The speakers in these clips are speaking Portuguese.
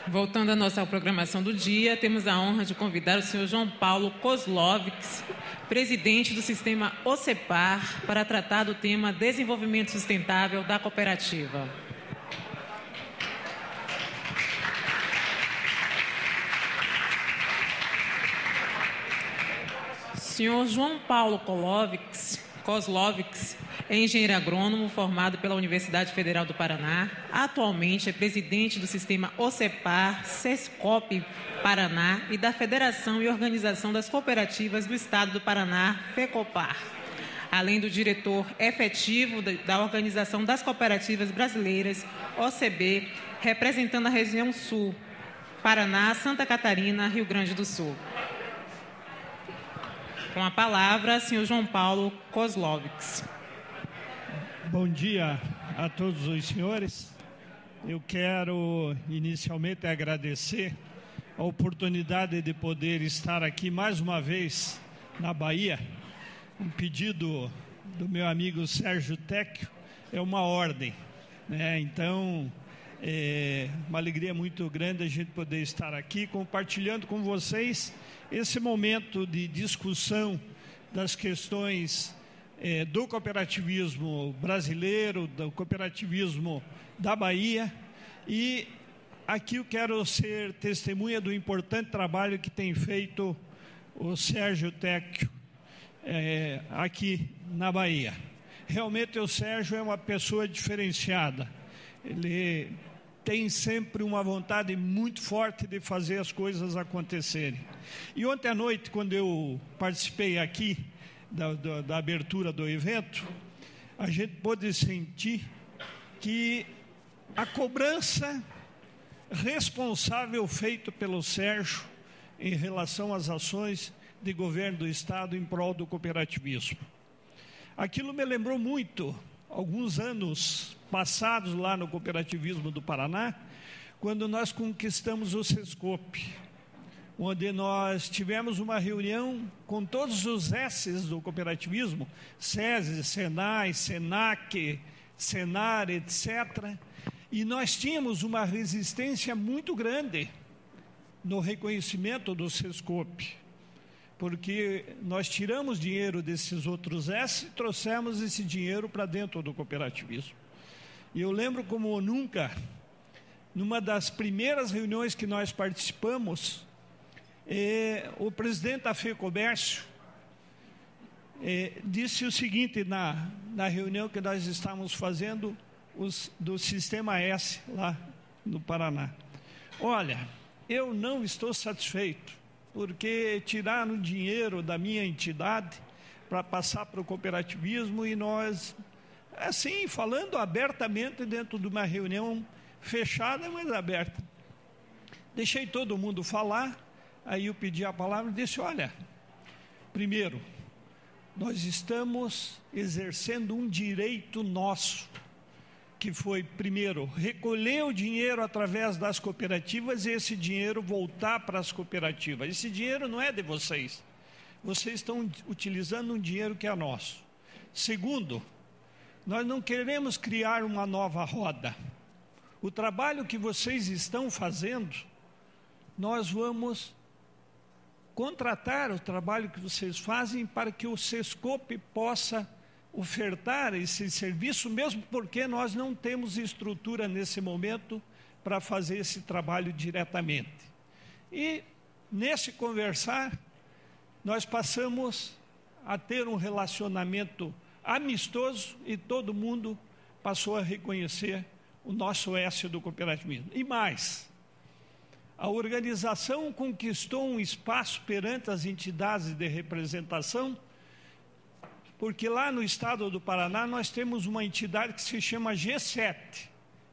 Voltando à nossa programação do dia, temos a honra de convidar o senhor João Paulo Kozlovics, presidente do sistema OCEPAR, para tratar do tema Desenvolvimento Sustentável da Cooperativa. Senhor João Paulo Kozlovics é engenheiro agrônomo formado pela Universidade Federal do Paraná. Atualmente é presidente do sistema OCEPAR, SESCOP Paraná e da Federação e Organização das Cooperativas do Estado do Paraná, FECOPAR. Além do diretor efetivo da Organização das Cooperativas Brasileiras, OCB, representando a região Sul, Paraná, Santa Catarina, Rio Grande do Sul. Com a palavra, senhor João Paulo Kozlovics. Bom dia a todos os senhores. Eu quero inicialmente agradecer a oportunidade de poder estar aqui mais uma vez na Bahia. Um pedido do meu amigo Sérgio Tecchio é uma ordem, né? Então, é uma alegria muito grande a gente poder estar aqui compartilhando com vocês esse momento de discussão das questões do cooperativismo brasileiro, do cooperativismo da Bahia. E aqui eu quero ser testemunha do importante trabalho que tem feito o Sérgio Tecchio aqui na Bahia. Realmente o Sérgio é uma pessoa diferenciada. Ele tem sempre uma vontade muito forte de fazer as coisas acontecerem. E ontem à noite, quando eu participei aqui da abertura do evento, a gente pôde sentir que a cobrança responsável feita pelo Sérgio em relação às ações de governo do Estado em prol do cooperativismo. Aquilo me lembrou muito alguns anos passados lá no cooperativismo do Paraná, quando nós conquistamos o SESCOP, onde nós tivemos uma reunião com todos os S's do cooperativismo, SESI, SENAI, SENAC, SENAR, etc. E nós tínhamos uma resistência muito grande no reconhecimento do SESCOP, porque nós tiramos dinheiro desses outros S e trouxemos esse dinheiro para dentro do cooperativismo. E eu lembro como nunca, numa das primeiras reuniões que nós participamos, o presidente da FEComércio disse o seguinte na reunião que nós estávamos fazendo do Sistema S lá no Paraná: olha, eu não estou satisfeito, porque tiraram dinheiro da minha entidade para passar para o cooperativismo e nós, assim, falando abertamente dentro de uma reunião fechada, mas aberta. Deixei todo mundo falar. Aí eu pedi a palavra e disse: olha, primeiro, nós estamos exercendo um direito nosso, que foi, primeiro, recolher o dinheiro através das cooperativas e esse dinheiro voltar para as cooperativas. Esse dinheiro não é de vocês. Vocês estão utilizando um dinheiro que é nosso. Segundo, nós não queremos criar uma nova roda. O trabalho que vocês estão fazendo, nós vamos contratar o trabalho que vocês fazem para que o SESCOP possa ofertar esse serviço, mesmo porque nós não temos estrutura nesse momento para fazer esse trabalho diretamente. E, nesse conversar, nós passamos a ter um relacionamento amistoso e todo mundo passou a reconhecer o nosso S do cooperativismo. E mais, a organização conquistou um espaço perante as entidades de representação, porque lá no estado do Paraná nós temos uma entidade que se chama G7.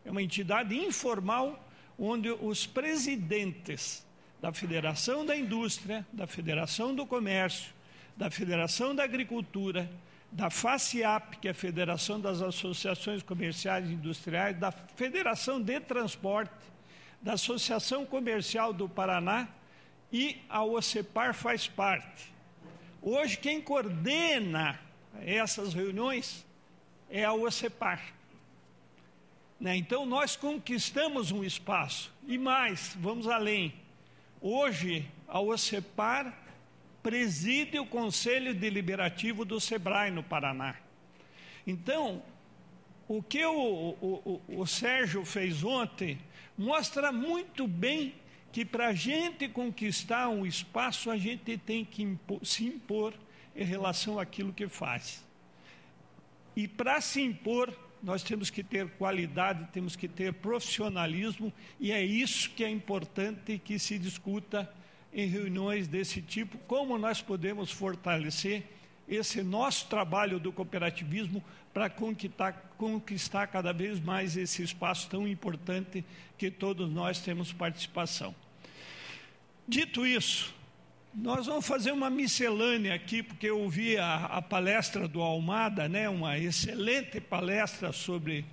É uma entidade informal onde os presidentes da Federação da Indústria, da Federação do Comércio, da Federação da Agricultura, da FACIAP, que é a Federação das Associações Comerciais e Industriais, da Federação de Transporte, da Associação Comercial do Paraná, e a OCEPAR faz parte. Hoje, quem coordena essas reuniões é a OCEPAR. né? Então, nós conquistamos um espaço. E mais, vamos além. Hoje, a OCEPAR preside o Conselho Deliberativo do SEBRAE no Paraná. Então, o que o Sérgio fez ontem mostra muito bem que para a gente conquistar um espaço, a gente tem que se impor em relação àquilo que faz. E para se impor, nós temos que ter qualidade, temos que ter profissionalismo, e é isso que é importante que se discuta em reuniões desse tipo, como nós podemos fortalecer esse nosso trabalho do cooperativismo para conquistar cada vez mais esse espaço tão importante que todos nós temos participação. Dito isso, nós vamos fazer uma miscelânea aqui, porque eu ouvi a palestra do Almada, né, uma excelente palestra sobre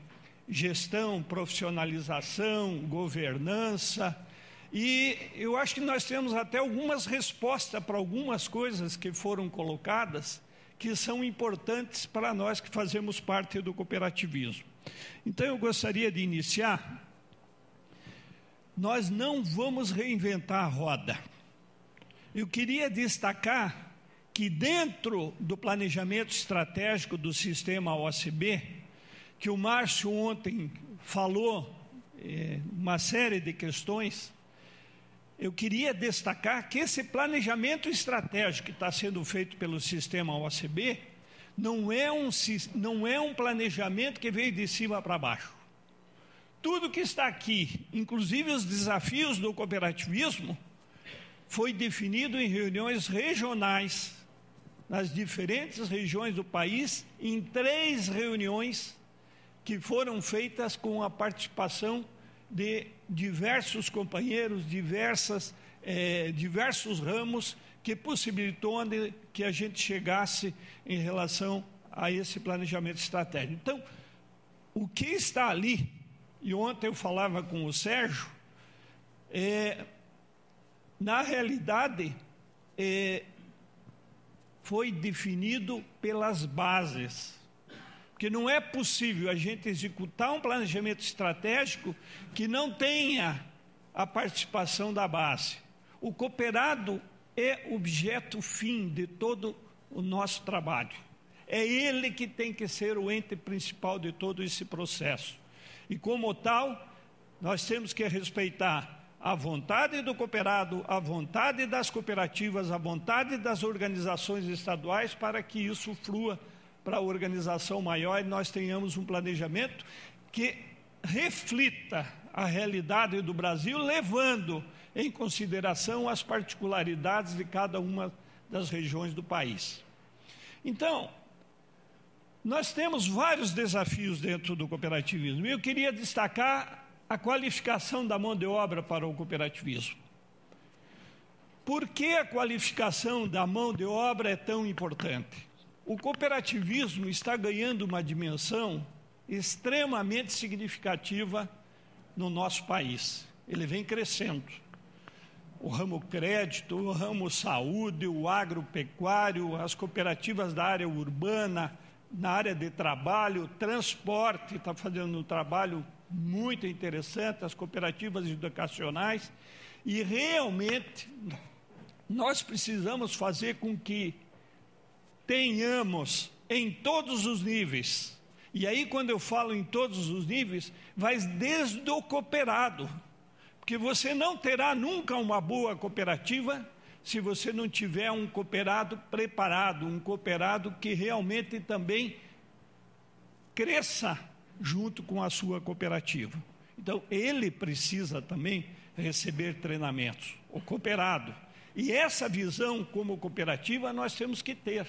gestão, profissionalização, governança, e eu acho que nós temos até algumas respostas para algumas coisas que foram colocadas, que são importantes para nós que fazemos parte do cooperativismo. Então, eu gostaria de iniciar. Nós não vamos reinventar a roda. Eu queria destacar que dentro do planejamento estratégico do sistema OCB, que o Márcio ontem falou uma série de questões, eu queria destacar que esse planejamento estratégico que está sendo feito pelo sistema OCB não é um planejamento que veio de cima para baixo. Tudo que está aqui, inclusive os desafios do cooperativismo, foi definido em reuniões regionais, nas diferentes regiões do país, em 3 reuniões que foram feitas com a participação de diversos companheiros, diversos ramos, que possibilitou que a gente chegasse em relação a esse planejamento estratégico. Então, o que está ali, e ontem eu falava com o Sérgio, na realidade, foi definido pelas bases. Porque não é possível a gente executar um planejamento estratégico que não tenha a participação da base. O cooperado é objeto fim de todo o nosso trabalho. É ele que tem que ser o ente principal de todo esse processo. E como tal, nós temos que respeitar a vontade do cooperado, a vontade das cooperativas, a vontade das organizações estaduais, para que isso flua para a organização maior e nós tenhamos um planejamento que reflita a realidade do Brasil, levando em consideração as particularidades de cada uma das regiões do país. Então, nós temos vários desafios dentro do cooperativismo. Eu queria destacar a qualificação da mão de obra para o cooperativismo. Por que a qualificação da mão de obra é tão importante? O cooperativismo está ganhando uma dimensão extremamente significativa no nosso país. Ele vem crescendo. O ramo crédito, o ramo saúde, o agropecuário, as cooperativas da área urbana, na área de trabalho, transporte, está fazendo um trabalho muito interessante, as cooperativas educacionais, e realmente nós precisamos fazer com que tenhamos em todos os níveis, e aí quando eu falo em todos os níveis, vai desde o cooperado, porque você não terá nunca uma boa cooperativa se você não tiver um cooperado preparado, um cooperado que realmente também cresça junto com a sua cooperativa. Então, ele precisa também receber treinamentos, o cooperado. E essa visão como cooperativa nós temos que ter.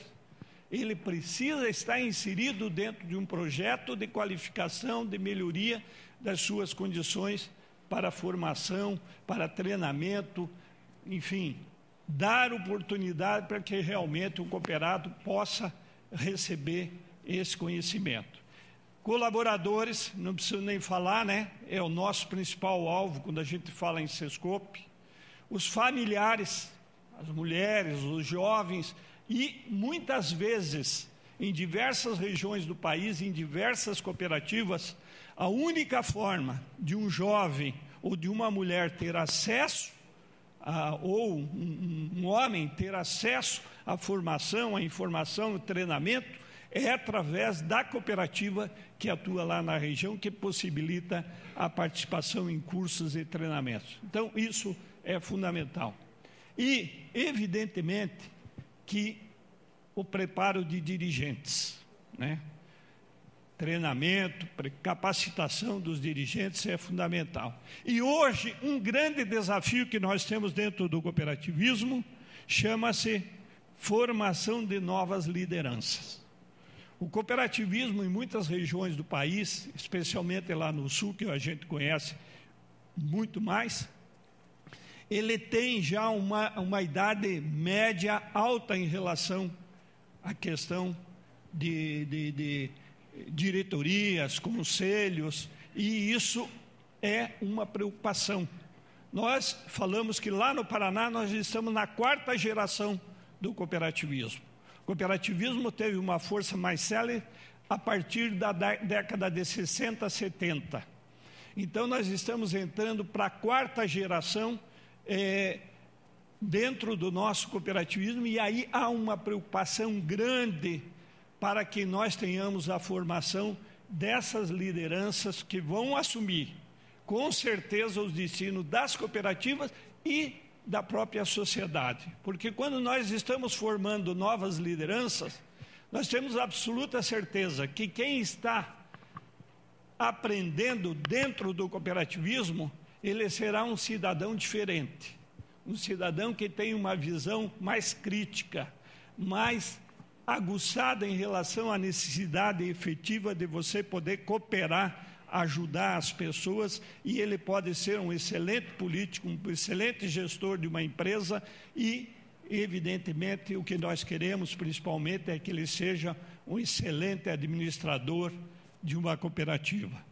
Ele precisa estar inserido dentro de um projeto de qualificação, de melhoria das suas condições para formação, para treinamento, enfim, dar oportunidade para que realmente o cooperado possa receber esse conhecimento. Colaboradores, não preciso nem falar, né? É o nosso principal alvo quando a gente fala em Sescope. Os familiares, as mulheres, os jovens, e muitas vezes, em diversas regiões do país, em diversas cooperativas, A única forma de um jovem ou de uma mulher ter acesso, ou um homem ter acesso à formação, à informação, ao treinamento, é através da cooperativa que atua lá na região, que possibilita a participação em cursos e treinamentos. Então, isso é fundamental. E, evidentemente, que o preparo de dirigentes, né? Treinamento, capacitação dos dirigentes é fundamental. E hoje, um grande desafio que nós temos dentro do cooperativismo chama-se formação de novas lideranças. O cooperativismo em muitas regiões do país, especialmente lá no sul, que a gente conhece muito mais, ele tem já uma idade média alta em relação à questão de diretorias, conselhos, e isso é uma preocupação. Nós falamos que lá no Paraná nós estamos na 4ª geração do cooperativismo. O cooperativismo teve uma força mais célere a partir da década de 60, 70. Então, nós estamos entrando para a 4ª geração dentro do nosso cooperativismo, e aí há uma preocupação grande para que nós tenhamos a formação dessas lideranças que vão assumir, com certeza, os destinos das cooperativas e da própria sociedade. Porque quando nós estamos formando novas lideranças, nós temos absoluta certeza que quem está aprendendo dentro do cooperativismo, ele será um cidadão diferente, um cidadão que tem uma visão mais crítica, mais aguçada em relação à necessidade efetiva de você poder cooperar, ajudar as pessoas, e ele pode ser um excelente político, um excelente gestor de uma empresa, e, evidentemente, o que nós queremos, principalmente, é que ele seja um excelente administrador de uma cooperativa.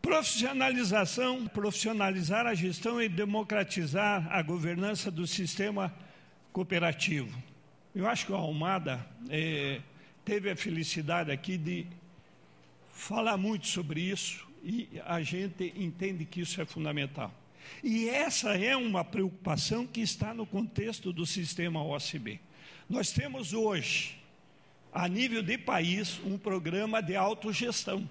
Profissionalização, profissionalizar a gestão e democratizar a governança do sistema cooperativo. Eu acho que o Almada teve a felicidade aqui de falar muito sobre isso, e a gente entende que isso é fundamental. E essa é uma preocupação que está no contexto do sistema OCB. Nós temos hoje, a nível de país, um programa de autogestão.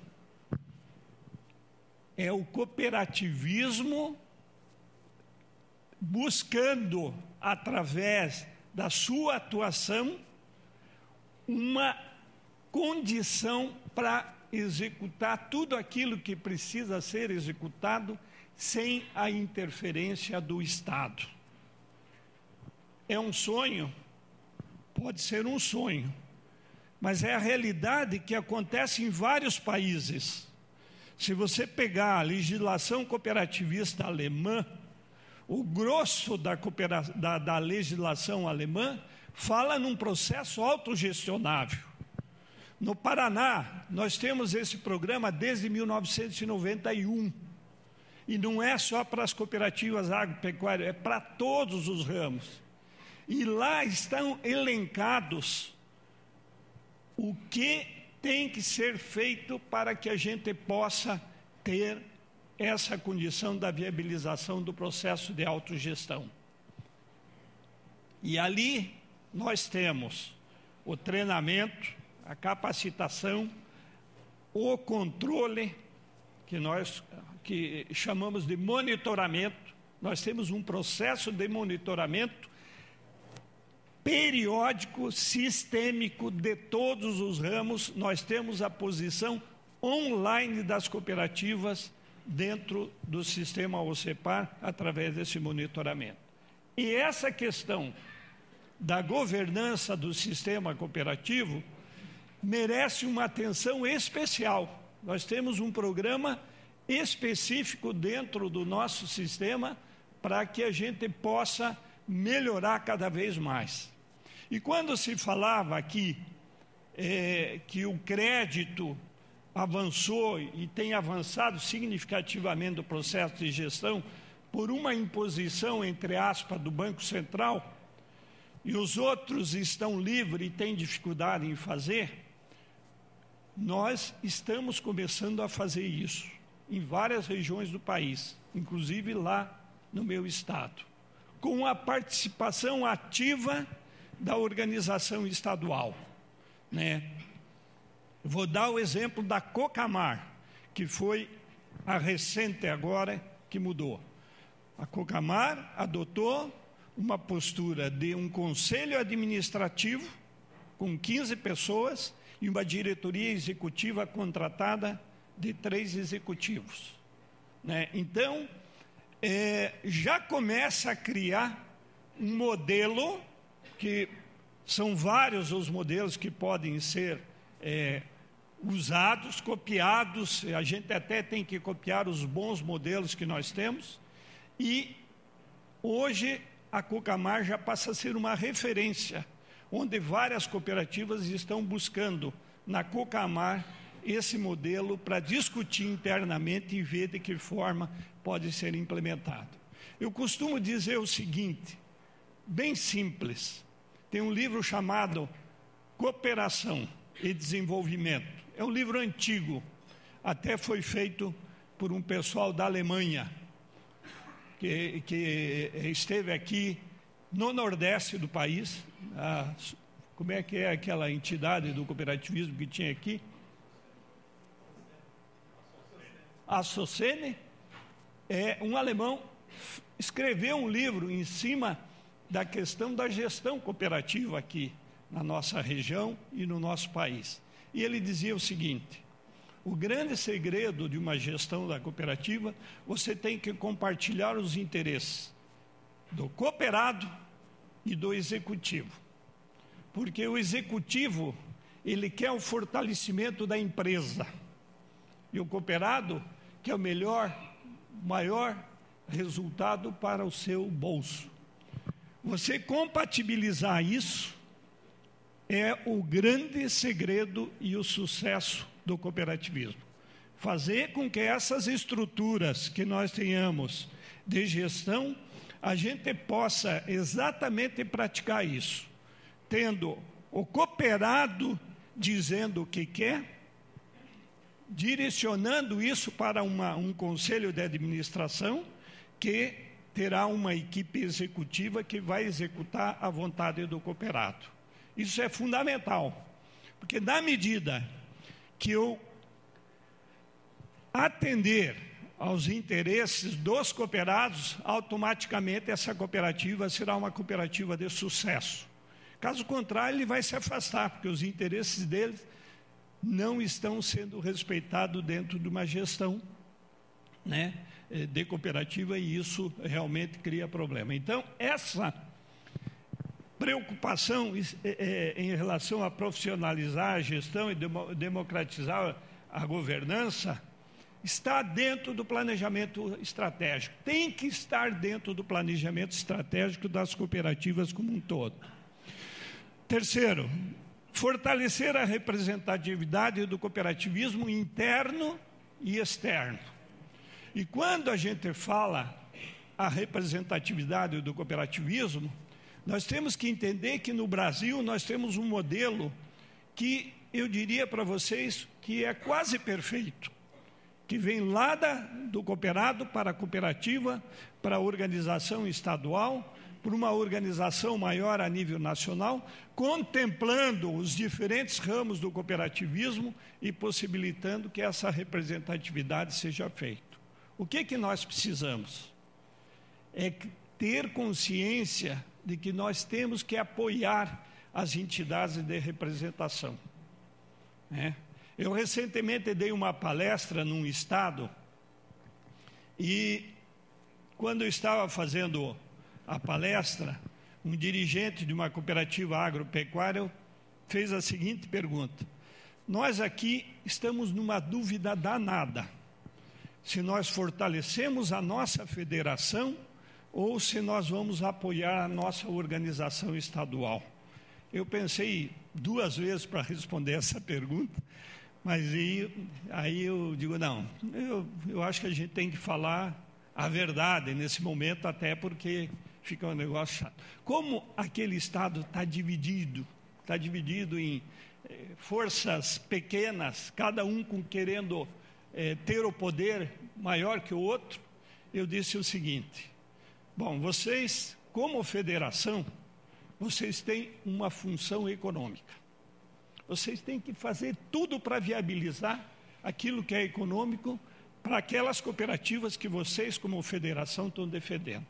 É o cooperativismo buscando, através da sua atuação, uma condição para executar tudo aquilo que precisa ser executado sem a interferência do Estado. É um sonho? Pode ser um sonho, mas é a realidade que acontece em vários países. Se você pegar a legislação cooperativista alemã, o grosso da legislação alemã fala num processo autogestionável. No Paraná, nós temos esse programa desde 1991. E não é só para as cooperativas agropecuárias, é para todos os ramos. E lá estão elencados o que tem que ser feito para que a gente possa ter essa condição da viabilização do processo de autogestão. E ali nós temos o treinamento, a capacitação, o controle, que chamamos de monitoramento. Nós temos um processo de monitoramento periódico, sistêmico, de todos os ramos. Nós temos a posição online das cooperativas dentro do sistema OCEPAR, através desse monitoramento. E essa questão da governança do sistema cooperativo merece uma atenção especial. Nós temos um programa específico dentro do nosso sistema para que a gente possa melhorar cada vez mais. E quando se falava aqui que o crédito avançou e tem avançado significativamente o processo de gestão por uma imposição, entre aspas, do Banco Central, e os outros estão livres e têm dificuldade em fazer, nós estamos começando a fazer isso em várias regiões do país, inclusive lá no meu estado, com a participação ativa da organização estadual, né? Vou dar o exemplo da Cocamar, que foi a recente agora que mudou. A Cocamar adotou uma postura de um conselho administrativo com 15 pessoas e uma diretoria executiva contratada de 3 executivos, né? Então, já começa a criar um modelo, que são vários os modelos que podem ser usados, copiados. A gente até tem que copiar os bons modelos que nós temos, e hoje a Cocamar já passa a ser uma referência, onde várias cooperativas estão buscando na Cocamar esse modelo para discutir internamente e ver de que forma pode ser implementado. Eu costumo dizer o seguinte, bem simples, tem um livro chamado Cooperação e Desenvolvimento. É um livro antigo, até foi feito por um pessoal da Alemanha, que esteve aqui no Nordeste do país. Como é que é aquela entidade do cooperativismo que tinha aqui? A Sociene. Um alemão escreveu um livro em cima da questão da gestão cooperativa aqui na nossa região e no nosso país. E ele dizia o seguinte: o grande segredo de uma gestão da cooperativa, você tem que compartilhar os interesses do cooperado e do executivo. Porque o executivo, ele quer o fortalecimento da empresa. E o cooperado quer o maior resultado para o seu bolso. Você compatibilizar isso é o grande segredo e o sucesso do cooperativismo. Fazer com que essas estruturas que nós tenhamos de gestão, a gente possa exatamente praticar isso, tendo o cooperado dizendo o que quer, direcionando isso para um conselho de administração que terá uma equipe executiva que vai executar a vontade do cooperado. Isso é fundamental, porque na medida que eu atender aos interesses dos cooperados, automaticamente essa cooperativa será uma cooperativa de sucesso. Caso contrário, ele vai se afastar, porque os interesses deles não estão sendo respeitados dentro de uma gestão, né, de cooperativa, e isso realmente cria problema. Então, essa preocupação em relação a profissionalizar a gestão e democratizar a governança está dentro do planejamento estratégico. Tem que estar dentro do planejamento estratégico das cooperativas como um todo. Terceiro, fortalecer a representatividade do cooperativismo interno e externo. E quando a gente fala a representatividade do cooperativismo, nós temos que entender que no Brasil nós temos um modelo que eu diria para vocês que é quase perfeito, que vem lá do cooperado para a cooperativa, para a organização estadual, para uma organização maior a nível nacional, contemplando os diferentes ramos do cooperativismo e possibilitando que essa representatividade seja feita. O que nós precisamos? É ter consciência de que nós temos que apoiar as entidades de representação, né? Eu recentemente dei uma palestra num estado e quando eu estava fazendo a palestra, um dirigente de uma cooperativa agropecuária fez a seguinte pergunta: nós aqui estamos numa dúvida danada, se nós fortalecemos a nossa federação ou se nós vamos apoiar a nossa organização estadual. Eu pensei 2 vezes para responder essa pergunta, mas aí eu digo, não, eu acho que a gente tem que falar a verdade nesse momento, até porque fica um negócio chato. Como aquele estado está dividido em forças pequenas, cada um querendo ter o poder maior que o outro, eu disse o seguinte: bom, vocês, como federação, vocês têm uma função econômica. Vocês têm que fazer tudo para viabilizar aquilo que é econômico para aquelas cooperativas que vocês, como federação, estão defendendo.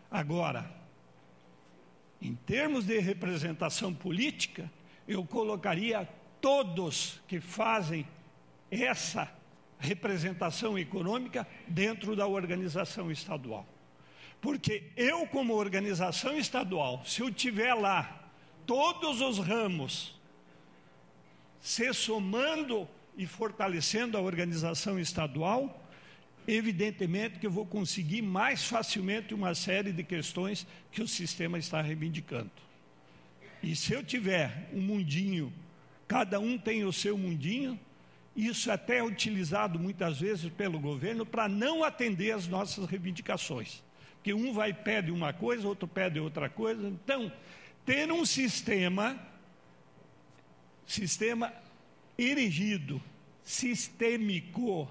Agora, em termos de representação política, eu colocaria todos que fazem essa representação econômica dentro da organização estadual. Porque eu, como organização estadual, se eu tiver lá todos os ramos se somando e fortalecendo a organização estadual, evidentemente que eu vou conseguir mais facilmente uma série de questões que o sistema está reivindicando. E se eu tiver um mundinho, cada um tem o seu mundinho, isso até é utilizado muitas vezes pelo governo para não atender às nossas reivindicações. Porque um vai pede uma coisa, outro pede outra coisa. Então, ter um sistema erigido, sistêmico,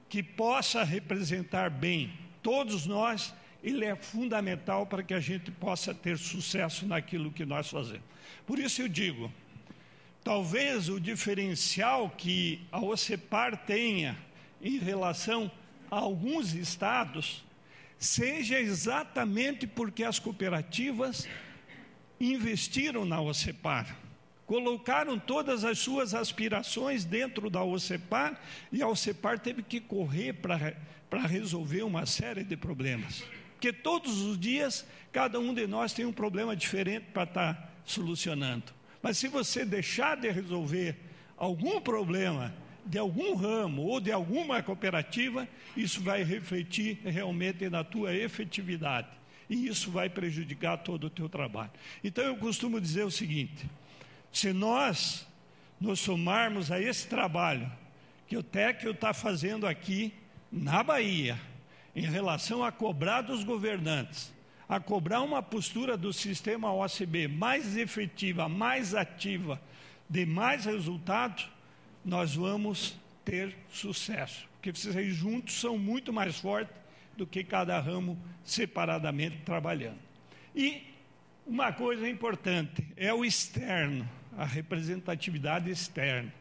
que possa representar bem todos nós, ele é fundamental para que a gente possa ter sucesso naquilo que nós fazemos. Por isso eu digo, talvez o diferencial que a OCEPAR tenha em relação a alguns estados seja exatamente porque as cooperativas investiram na OCEPAR, colocaram todas as suas aspirações dentro da OCEPAR e a OCEPAR teve que correr para resolver uma série de problemas. Porque todos os dias, cada um de nós tem um problema diferente para estar solucionando. Mas se você deixar de resolver algum problema de algum ramo ou de alguma cooperativa, isso vai refletir realmente na tua efetividade. E isso vai prejudicar todo o teu trabalho. Então eu costumo dizer o seguinte: se nós nos somarmos a esse trabalho que o TEC está fazendo aqui na Bahia, em relação a cobrar dos governantes, a cobrar uma postura do sistema OCB mais efetiva, mais ativa, de mais resultado, nós vamos ter sucesso. Porque vocês juntos são muito mais fortes do que cada ramo separadamente trabalhando. E uma coisa importante é o externo, a representatividade externa.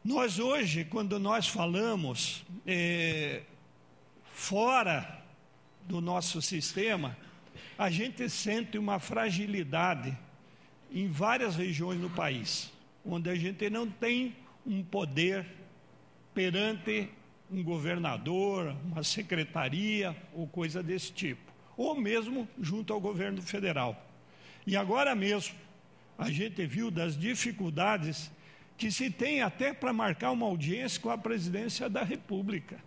Nós hoje, quando nós falamos fora do nosso sistema, a gente sente uma fragilidade em várias regiões do país, onde a gente não tem um poder perante um governador, uma secretaria ou coisa desse tipo, ou mesmo junto ao governo federal. E agora mesmo, a gente viu das dificuldades que se tem até para marcar uma audiência com a presidência da República.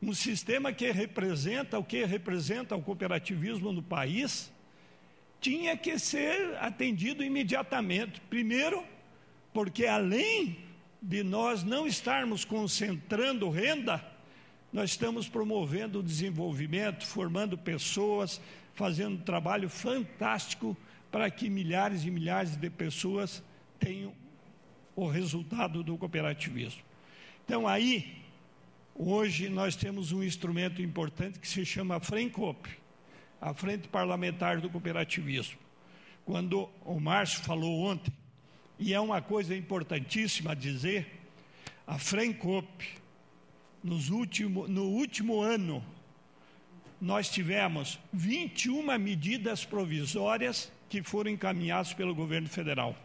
Um sistema que representa o que representa o cooperativismo no país, tinha que ser atendido imediatamente. Primeiro, porque além de nós não estarmos concentrando renda, nós estamos promovendo o desenvolvimento, formando pessoas, fazendo um trabalho fantástico para que milhares e milhares de pessoas tenham o resultado do cooperativismo. Então aí, hoje nós temos um instrumento importante que se chama FRENCOP, a Frente Parlamentar do Cooperativismo. Quando o Márcio falou ontem, e é uma coisa importantíssima a dizer, a FRENCOP, no último ano, nós tivemos 21 medidas provisórias que foram encaminhadas pelo governo federal,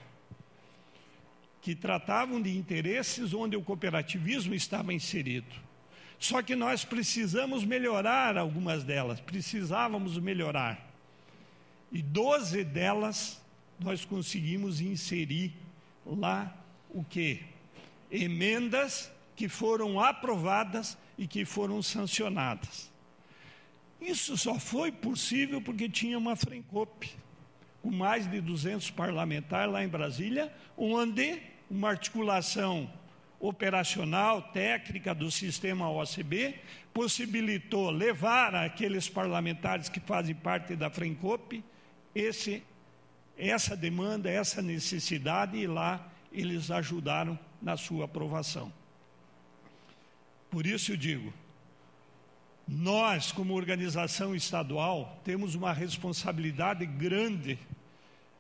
que tratavam de interesses onde o cooperativismo estava inserido. Só que nós precisamos melhorar algumas delas, precisávamos melhorar. E 12 delas nós conseguimos inserir lá o quê? Emendas que foram aprovadas e que foram sancionadas. Isso só foi possível porque tinha uma FRENCOP, com mais de 200 parlamentares lá em Brasília, onde uma articulação operacional, técnica do sistema OCB, possibilitou levar aqueles parlamentares que fazem parte da FRENCOP essa demanda, essa necessidade, e lá eles ajudaram na sua aprovação. Por isso eu digo, nós, como organização estadual, temos uma responsabilidade grande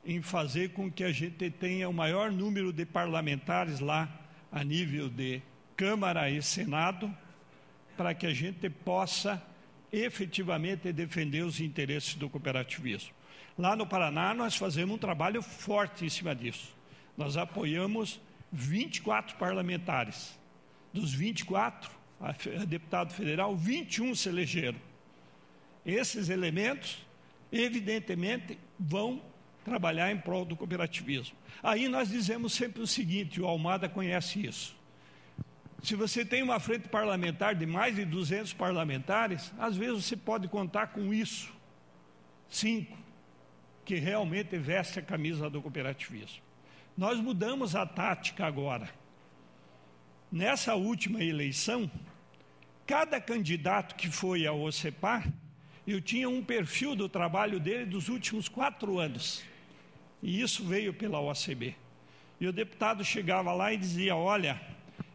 em fazer com que a gente tenha o maior número de parlamentares lá, a nível de Câmara e Senado, para que a gente possa efetivamente defender os interesses do cooperativismo. Lá no Paraná, nós fazemos um trabalho forte em cima disso. Nós apoiamos 24 parlamentares. Dos 24, a deputado federal, 21 se elegeram. Esses elementos, evidentemente, vão trabalhar em prol do cooperativismo. Aí nós dizemos sempre o seguinte, o Almada conhece isso. Se você tem uma frente parlamentar de mais de 200 parlamentares, às vezes você pode contar com isso, 5, que realmente veste a camisa do cooperativismo. Nós mudamos a tática agora. Nessa última eleição, cada candidato que foi ao OCEPAR, eu tinha um perfil do trabalho dele dos últimos 4 anos. E isso veio pela OACB. E o deputado chegava lá e dizia, olha,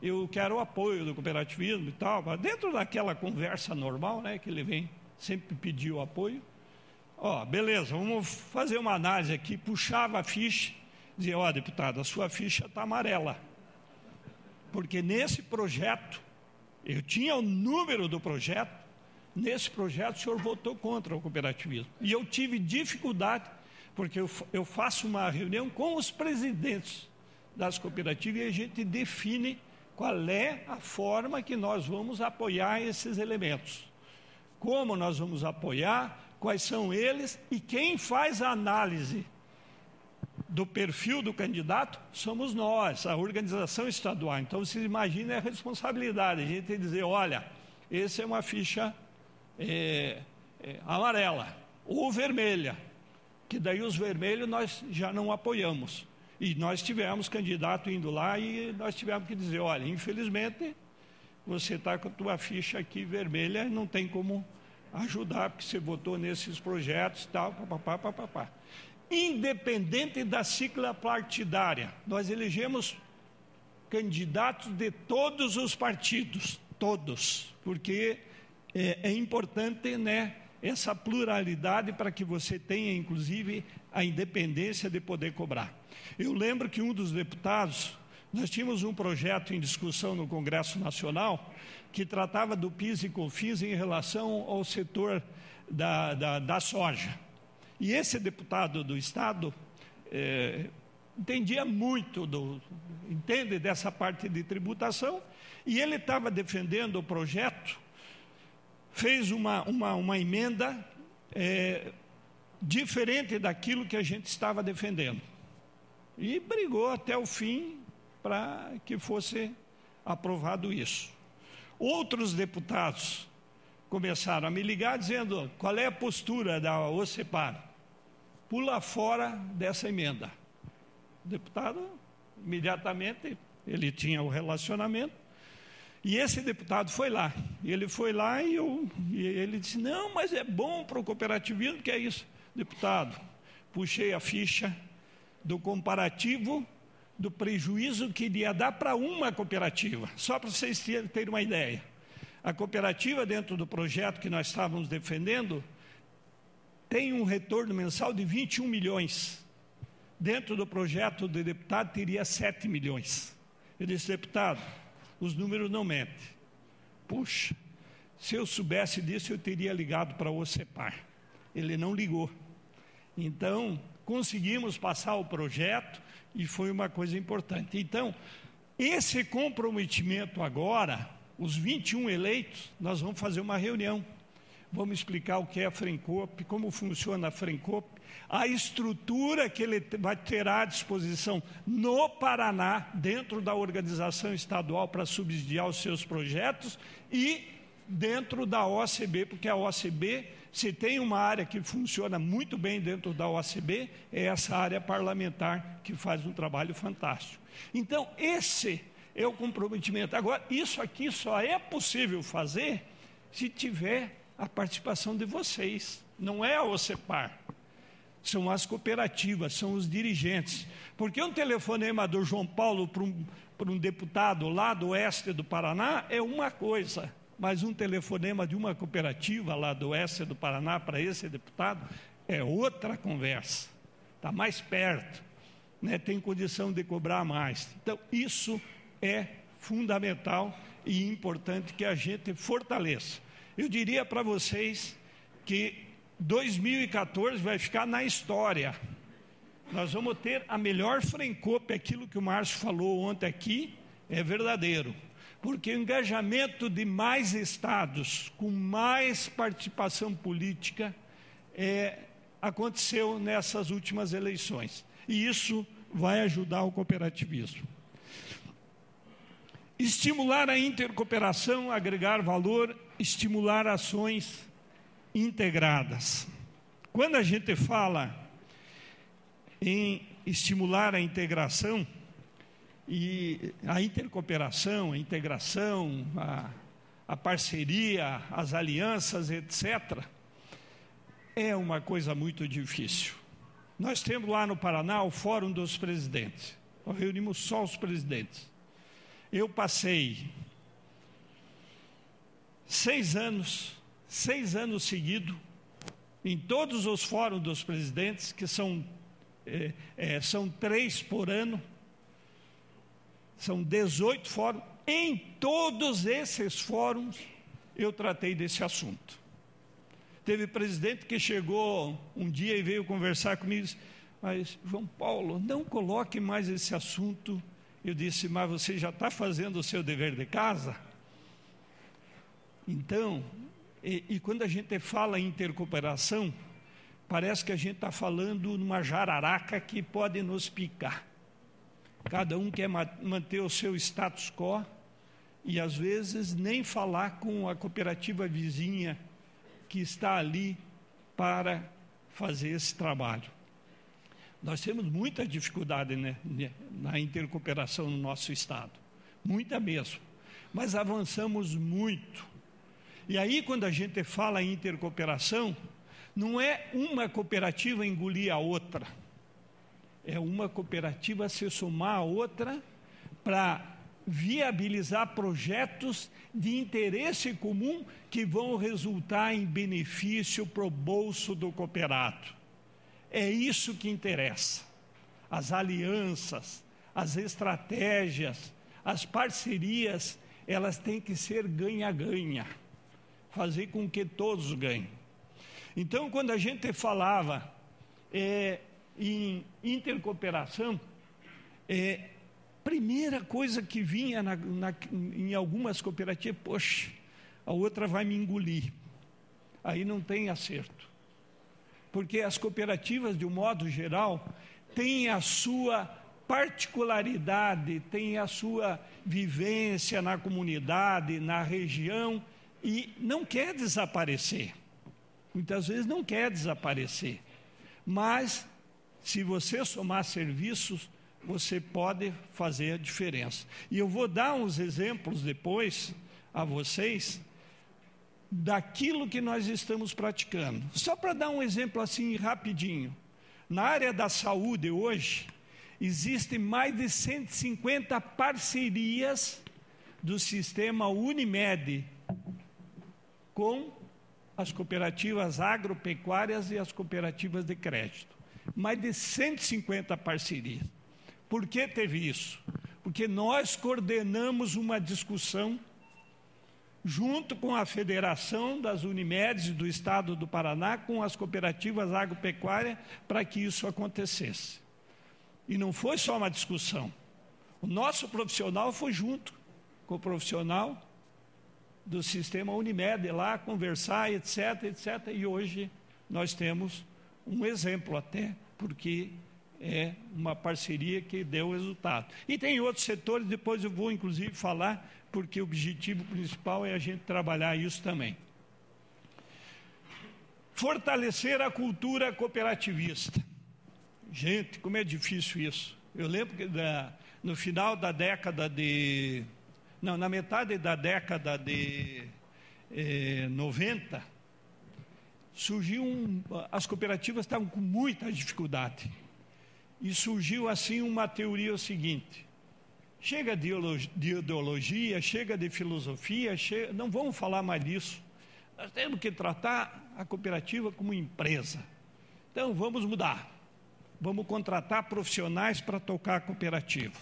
eu quero o apoio do cooperativismo e tal, mas dentro daquela conversa normal, né, que ele vem sempre pedir o apoio. Ó, beleza, vamos fazer uma análise aqui, puxava a ficha, dizia, ó, deputado, a sua ficha está amarela. Porque nesse projeto, eu tinha o número do projeto, nesse projeto o senhor votou contra o cooperativismo. E eu tive dificuldade, porque eu faço uma reunião com os presidentes das cooperativas e a gente define qual é a forma que nós vamos apoiar esses elementos. Como nós vamos apoiar, quais são eles e quem faz a análise do perfil do candidato somos nós, a organização estadual. Então, vocês imaginem a responsabilidade, a gente dizer, olha, essa é uma ficha amarela ou vermelha, que daí os vermelhos nós já não apoiamos. E nós tivemos candidato indo lá e nós tivemos que dizer, olha, infelizmente, você está com a tua ficha aqui vermelha, não tem como ajudar, porque você votou nesses projetos e tal, papapá. Independente da sigla partidária, nós elegemos candidatos de todos os partidos, todos, porque é importante, né, essa pluralidade para que você tenha, inclusive, a independência de poder cobrar. Eu lembro que um dos deputados, nós tínhamos um projeto em discussão no Congresso Nacional que tratava do PIS e COFINS em relação ao setor da soja. E esse deputado do Estado entendia muito, entende dessa parte de tributação, e ele estava defendendo o projeto, fez uma emenda diferente daquilo que a gente estava defendendo. E brigou até o fim para que fosse aprovado isso. Outros deputados começaram a me ligar dizendo, qual é a postura da OCEPAR? Pula fora dessa emenda. O deputado, imediatamente, ele tinha o relacionamento, e esse deputado foi lá. Ele foi lá e ele disse, não, mas é bom para o cooperativismo, que é isso. Deputado, puxei a ficha do comparativo do prejuízo que iria dar para uma cooperativa. Só para vocês terem uma ideia. A cooperativa, dentro do projeto que nós estávamos defendendo, tem um retorno mensal de 21 milhões. Dentro do projeto do deputado, teria 7 milhões. Eu disse, deputado, os números não mentem. Puxa, se eu soubesse disso, eu teria ligado para o OCEPAR. Ele não ligou. Então, conseguimos passar o projeto e foi uma coisa importante. Então, esse comprometimento agora, os 21 eleitos, nós vamos fazer uma reunião. Vamos explicar o que é a Frencop, como funciona a Frencop, a estrutura que ele vai ter à disposição no Paraná, dentro da organização estadual para subsidiar os seus projetos e dentro da OACB, porque a OACB, se tem uma área que funciona muito bem dentro da OACB, é essa área parlamentar que faz um trabalho fantástico. Então, esse é o comprometimento. Agora, isso aqui só é possível fazer se tiver a participação de vocês, não é a OCEPAR. são as cooperativas, são os dirigentes. Porque um telefonema do João Paulo para um deputado lá do oeste do Paraná é uma coisa, mas um telefonema de uma cooperativa lá do oeste do Paraná para esse deputado é outra conversa, está mais perto, né? Tem condição de cobrar mais. Então, isso é fundamental e importante que a gente fortaleça. Eu diria para vocês que 2014 vai ficar na história. Nós vamos ter a melhor Frencope, aquilo que o Márcio falou ontem aqui, é verdadeiro. Porque o engajamento de mais estados, com mais participação política, aconteceu nessas últimas eleições. E isso vai ajudar o cooperativismo. Estimular a intercooperação, agregar valor, estimular ações integradas. Quando a gente fala em estimular a integração e a intercooperação, a integração, a parceria, as alianças, etc., é uma coisa muito difícil. Nós temos lá no Paraná o Fórum dos Presidentes. Nós reunimos só os presidentes. Eu passei 6 anos seguidos em todos os fóruns dos presidentes, que são 3 por ano, são 18 fóruns. Em todos esses fóruns eu tratei desse assunto. Teve presidente que chegou um dia e veio conversar comigo e disse: mas João Paulo, não coloque mais esse assunto. Eu disse: mas você já está fazendo o seu dever de casa? Então, e quando a gente fala em intercooperação, parece que a gente está falando numa jararaca que pode nos picar. Cada um quer manter o seu status quo e às vezes nem falar com a cooperativa vizinha que está ali para fazer esse trabalho. Nós temos muita dificuldade, né, na intercooperação no nosso estado, muita mesmo, mas avançamos muito. E aí, quando a gente fala em intercooperação, não é uma cooperativa engolir a outra, é uma cooperativa se somar a outra para viabilizar projetos de interesse comum que vão resultar em benefício para o bolso do cooperado. É isso que interessa. As alianças, as estratégias, as parcerias, elas têm que ser ganha-ganha, fazer com que todos ganhem. Então, quando a gente falava em intercooperação, primeira coisa que vinha em algumas cooperativas: poxa, a outra vai me engolir. Aí não tem acerto. Porque as cooperativas, de um modo geral, têm a sua particularidade, têm a sua vivência na comunidade, na região, e não quer desaparecer. Muitas vezes não quer desaparecer. Mas, se você somar serviços, você pode fazer a diferença. E eu vou dar uns exemplos depois a vocês daquilo que nós estamos praticando. Só para dar um exemplo assim rapidinho. Na área da saúde hoje, existem mais de 150 parcerias do sistema Unimed com as cooperativas agropecuárias e as cooperativas de crédito. Mais de 150 parcerias. Por que teve isso? Porque nós coordenamos uma discussão junto com a Federação das Unimedes do Estado do Paraná, com as cooperativas agropecuárias, para que isso acontecesse. E não foi só uma discussão. O nosso profissional foi junto com o profissional do sistema Unimed lá, conversar, etc, etc. E hoje nós temos um exemplo até, porque é uma parceria que deu resultado. E tem outros setores, depois eu vou inclusive falar, porque o objetivo principal é a gente trabalhar isso também. Fortalecer a cultura cooperativista. Gente, como é difícil isso. Eu lembro que no final da década de... Não, na metade da década de 90, as cooperativas estavam com muita dificuldade. E surgiu assim uma teoria o seguinte: chega de ideologia, chega de filosofia, não vamos falar mais disso. Nós temos que tratar a cooperativa como empresa. Então vamos mudar. Vamos contratar profissionais para tocar a cooperativa.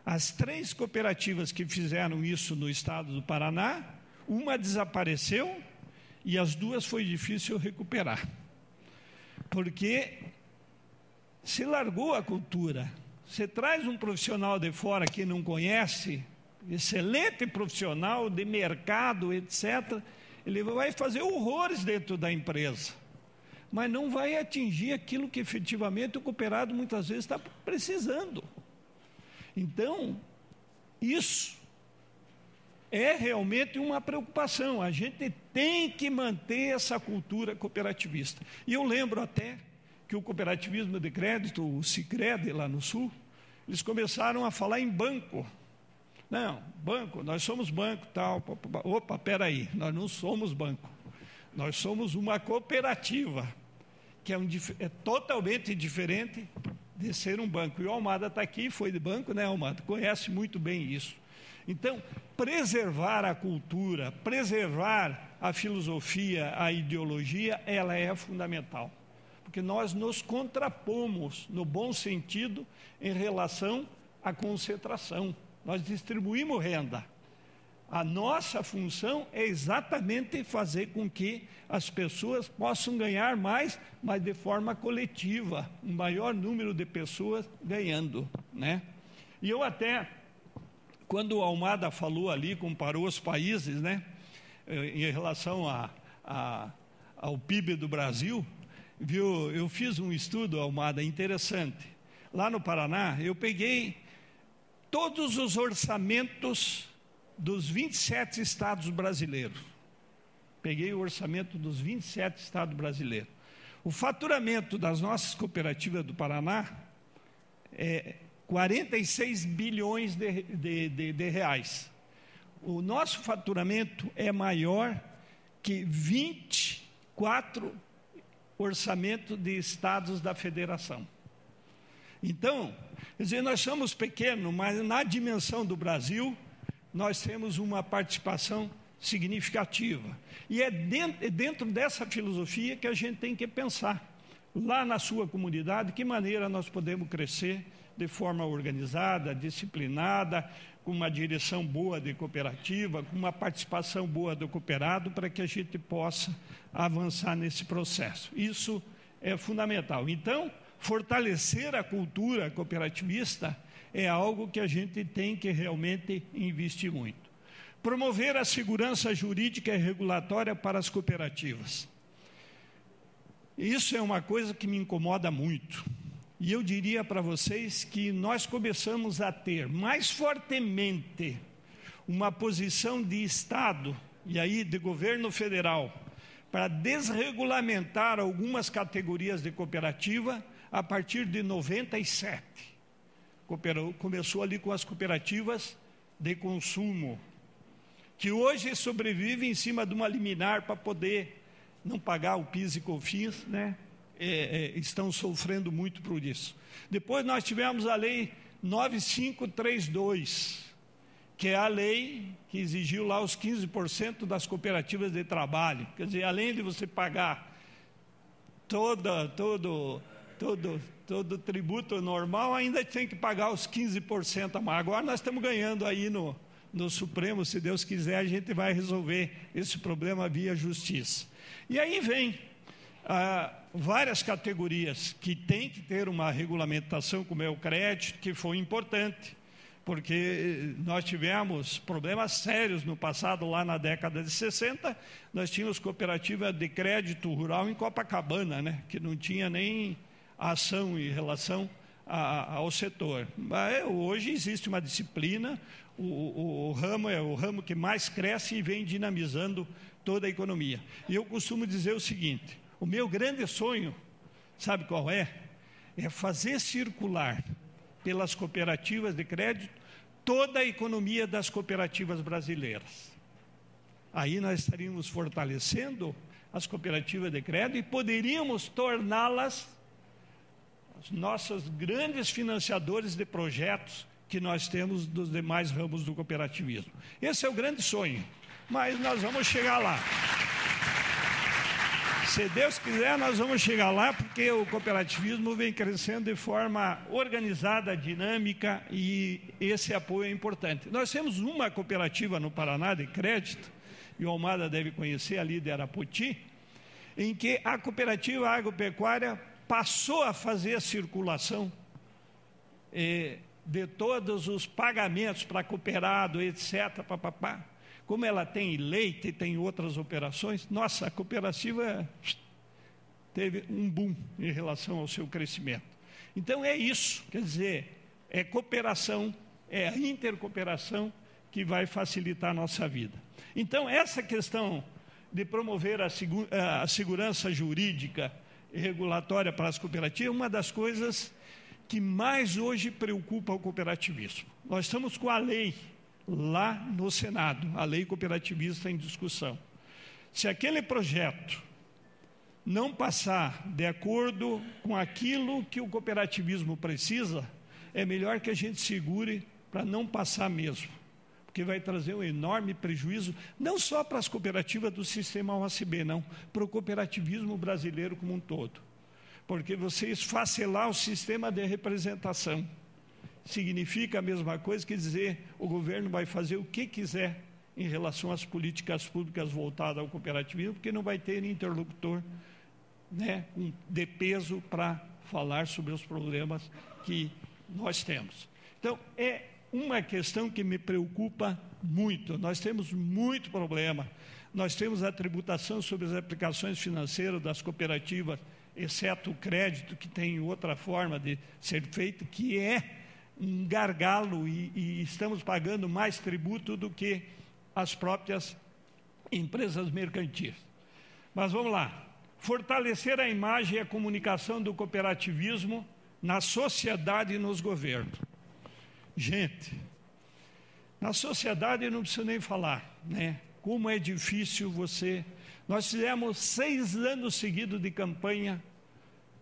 As 3 cooperativas que fizeram isso no estado do Paraná, uma desapareceu e as 2 foi difícil recuperar. Porque se largou a cultura. Você traz um profissional de fora que não conhece, excelente profissional de mercado, etc., ele vai fazer horrores dentro da empresa, mas não vai atingir aquilo que efetivamente o cooperado muitas vezes está precisando. Então, isso é realmente uma preocupação. A gente tem que manter essa cultura cooperativista. E eu lembro até que o cooperativismo de crédito, o Sicredi lá no Sul, eles começaram a falar em banco. Não, banco, nós somos banco, tal. Opa, peraí, nós não somos banco. Nós somos uma cooperativa, que é totalmente diferente de ser um banco. E o Almada está aqui, foi de banco, né, Almada? Conhece muito bem isso. Então, preservar a cultura, preservar a filosofia, a ideologia, ela é fundamental. Porque nós nos contrapomos, no bom sentido, em relação à concentração. Nós distribuímos renda. A nossa função é exatamente fazer com que as pessoas possam ganhar mais, mas de forma coletiva, um maior número de pessoas ganhando, né? E eu até, quando o Almada falou ali, comparou os países, né, em relação ao PIB do Brasil, viu, eu fiz um estudo, Almada, interessante. Lá no Paraná, eu peguei todos os orçamentos dos 27 estados brasileiros. Peguei o orçamento dos 27 estados brasileiros. O faturamento das nossas cooperativas do Paraná é 46 bilhões de reais. O nosso faturamento é maior que 24 orçamentos de estados da federação. Então, quer dizer, nós somos pequenos, mas na dimensão do Brasil, nós temos uma participação significativa. E é dentro dessa filosofia que a gente tem que pensar, lá na sua comunidade, que maneira nós podemos crescer de forma organizada, disciplinada, com uma direção boa de cooperativa, com uma participação boa do cooperado, para que a gente possa avançar nesse processo. Isso é fundamental. Então, fortalecer a cultura cooperativista é algo que a gente tem que realmente investir muito. Promover a segurança jurídica e regulatória para as cooperativas. Isso é uma coisa que me incomoda muito. E eu diria para vocês que nós começamos a ter mais fortemente uma posição de Estado, e aí de governo federal, para desregulamentar algumas categorias de cooperativa a partir de 97. Começou ali com as cooperativas de consumo, que hoje sobrevivem em cima de uma liminar para poder não pagar o PIS e COFINS, né? Estão sofrendo muito por isso. Depois nós tivemos a lei 9532, que é a lei que exigiu lá os 15% das cooperativas de trabalho. Quer dizer, além de você pagar todo tributo normal, ainda tem que pagar os 15% a mais. Agora nós estamos ganhando aí no Supremo, se Deus quiser, a gente vai resolver esse problema via justiça. E aí vem várias categorias que têm que ter uma regulamentação, como é o crédito, que foi importante, porque nós tivemos problemas sérios no passado, lá na década de 60, nós tínhamos cooperativa de crédito rural em Copacabana, né, que não tinha nem ação em relação ao setor. Mas hoje existe uma disciplina, o ramo é o ramo que mais cresce e vem dinamizando toda a economia. E eu costumo dizer o seguinte: o meu grande sonho, sabe qual é? É fazer circular pelas cooperativas de crédito toda a economia das cooperativas brasileiras. Aí nós estaríamos fortalecendo as cooperativas de crédito e poderíamos torná-las os nossos grandes financiadores de projetos que nós temos dos demais ramos do cooperativismo. Esse é o grande sonho, mas nós vamos chegar lá. Se Deus quiser, nós vamos chegar lá, porque o cooperativismo vem crescendo de forma organizada, dinâmica, e esse apoio é importante. Nós temos uma cooperativa no Paraná de crédito, e o Almada deve conhecer, ali de Arapoti, em que a cooperativa agropecuária passou a fazer a circulação de todos os pagamentos para cooperado, etc., papapá. Como ela tem leite e tem outras operações, nossa, a cooperativa teve um boom em relação ao seu crescimento. Então é isso, quer dizer, é cooperação, é a intercooperação que vai facilitar a nossa vida. Então essa questão de promover a segurança jurídica e regulatória para as cooperativas é uma das coisas que mais hoje preocupa o cooperativismo. Nós estamos com a lei lá no Senado, a lei cooperativista em discussão. Se aquele projeto não passar de acordo com aquilo que o cooperativismo precisa, é melhor que a gente segure para não passar mesmo, porque vai trazer um enorme prejuízo, não só para as cooperativas do sistema OACB, não, para o cooperativismo brasileiro como um todo. Porque você esfacelar o sistema de representação significa a mesma coisa que dizer o governo vai fazer o que quiser em relação às políticas públicas voltadas ao cooperativismo, porque não vai ter interlocutor, né, de peso para falar sobre os problemas que nós temos. Então, é uma questão que me preocupa muito. Nós temos muito problema. Nós temos a tributação sobre as aplicações financeiras das cooperativas, exceto o crédito, que tem outra forma de ser feito, que é um gargalo, e estamos pagando mais tributo do que as próprias empresas mercantis. Mas vamos lá. Fortalecer a imagem e a comunicação do cooperativismo na sociedade e nos governos. Gente, na sociedade não preciso nem falar, né? Como é difícil você... Nós fizemos 6 anos seguidos de campanha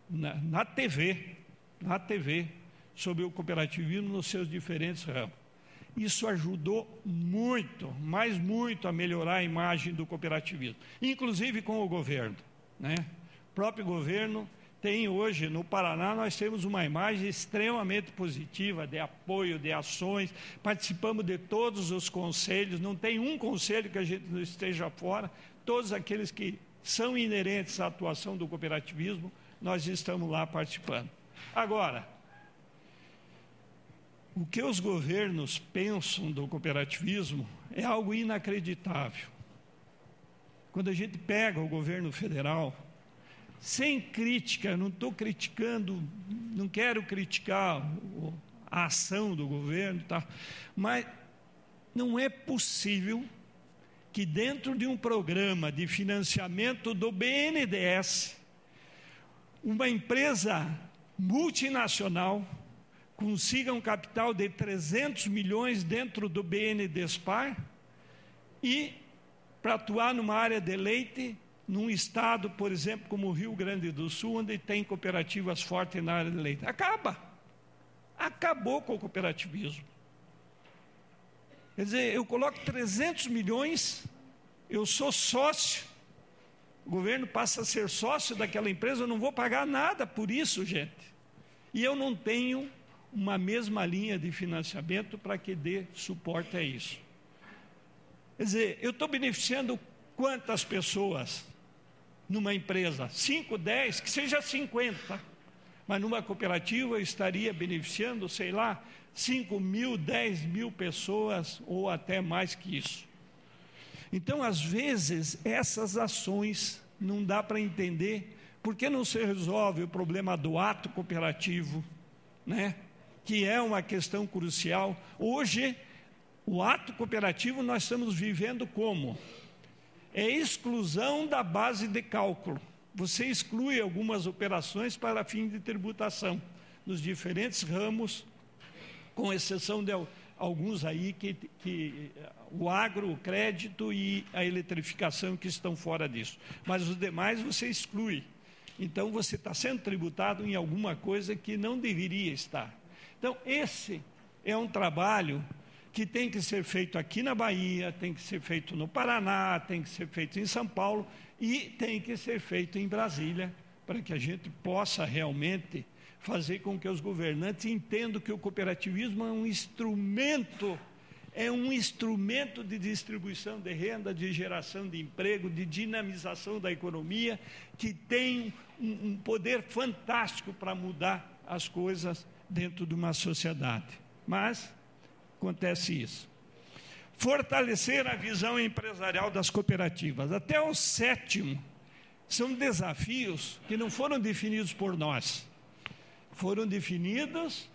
na TV, sobre o cooperativismo nos seus diferentes ramos. Isso ajudou muito, mas muito, a melhorar a imagem do cooperativismo, inclusive com o governo, né? O próprio governo tem hoje, no Paraná, nós temos uma imagem extremamente positiva, de apoio, de ações, participamos de todos os conselhos, não tem um conselho que a gente não esteja fora, todos aqueles que são inerentes à atuação do cooperativismo, nós estamos lá participando. Agora, o que os governos pensam do cooperativismo é algo inacreditável. Quando a gente pega o governo federal, sem crítica, não estou criticando, não quero criticar a ação do governo, tá? Mas não é possível que dentro de um programa de financiamento do BNDES, uma empresa multinacional consiga um capital de 300 milhões dentro do BNDESPAR e, para atuar numa área de leite, num estado, por exemplo, como o Rio Grande do Sul, onde tem cooperativas fortes na área de leite. Acabou com o cooperativismo. Quer dizer, eu coloco 300 milhões, eu sou sócio, o governo passa a ser sócio daquela empresa, eu não vou pagar nada por isso, gente. E eu não tenho uma mesma linha de financiamento para que dê suporte a isso. Quer dizer, eu estou beneficiando quantas pessoas numa empresa? 5, 10, que seja 50. Mas numa cooperativa eu estaria beneficiando, sei lá, 5 mil, 10 mil pessoas ou até mais que isso. Então, às vezes, essas ações não dá para entender por que não se resolve o problema do ato cooperativo, né? Que é uma questão crucial. Hoje, o ato cooperativo nós estamos vivendo como? É exclusão da base de cálculo. Você exclui algumas operações para fim de tributação, nos diferentes ramos, com exceção alguns aí que o agro, o crédito e a eletrificação que estão fora disso. Mas os demais você exclui. Então, você está sendo tributado em alguma coisa que não deveria estar. Então, esse é um trabalho que tem que ser feito aqui na Bahia, tem que ser feito no Paraná, tem que ser feito em São Paulo e tem que ser feito em Brasília, para que a gente possa realmente fazer com que os governantes entendam que o cooperativismo é um instrumento de distribuição de renda, de geração de emprego, de dinamização da economia, que tem um poder fantástico para mudar as coisas dentro de uma sociedade. Mas acontece isso. Fortalecer a visão empresarial das cooperativas. Até o 7º são desafios que não foram definidos por nós. Foram definidos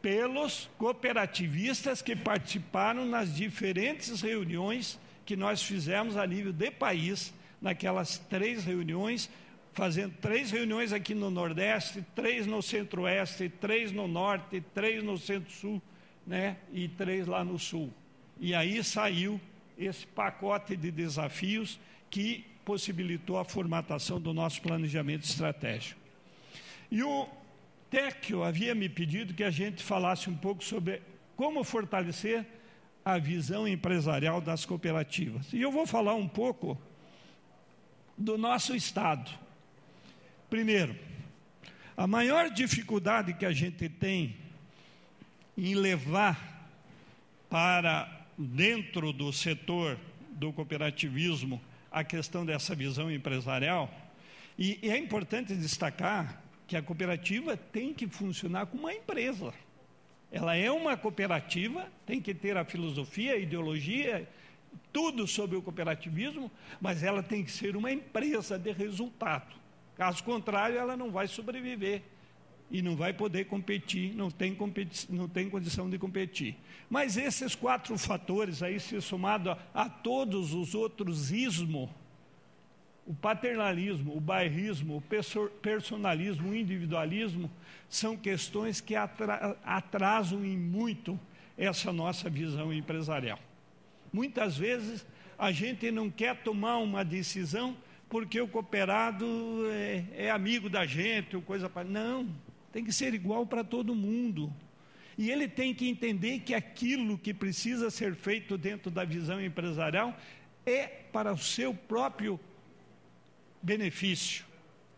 pelos cooperativistas que participaram nas diferentes reuniões que nós fizemos a nível de país, naquelas 3 reuniões, fazendo 3 reuniões aqui no Nordeste, 3 no Centro-Oeste, 3 no Norte, 3 no Centro-Sul, né, e 3 lá no Sul. E aí saiu esse pacote de desafios que possibilitou a formatação do nosso planejamento estratégico. E o Técio havia me pedido que a gente falasse um pouco sobre como fortalecer a visão empresarial das cooperativas. E eu vou falar um pouco do nosso Estado. Primeiro, a maior dificuldade que a gente tem em levar para dentro do setor do cooperativismo a questão dessa visão empresarial, e é importante destacar que a cooperativa tem que funcionar como uma empresa. Ela é uma cooperativa, tem que ter a filosofia, a ideologia, tudo sobre o cooperativismo, mas ela tem que ser uma empresa de resultado. Caso contrário, ela não vai sobreviver e não vai poder competir, não tem condição de competir. Mas esses 4 fatores aí, se somado a todos os outros ismos, o paternalismo, o bairrismo, o personalismo, o individualismo, são questões que atrasam em muito essa nossa visão empresarial. Muitas vezes a gente não quer tomar uma decisão porque o cooperado é amigo da gente, ou coisa para... Não, tem que ser igual para todo mundo. E ele tem que entender que aquilo que precisa ser feito dentro da visão empresarial é para o seu próprio benefício.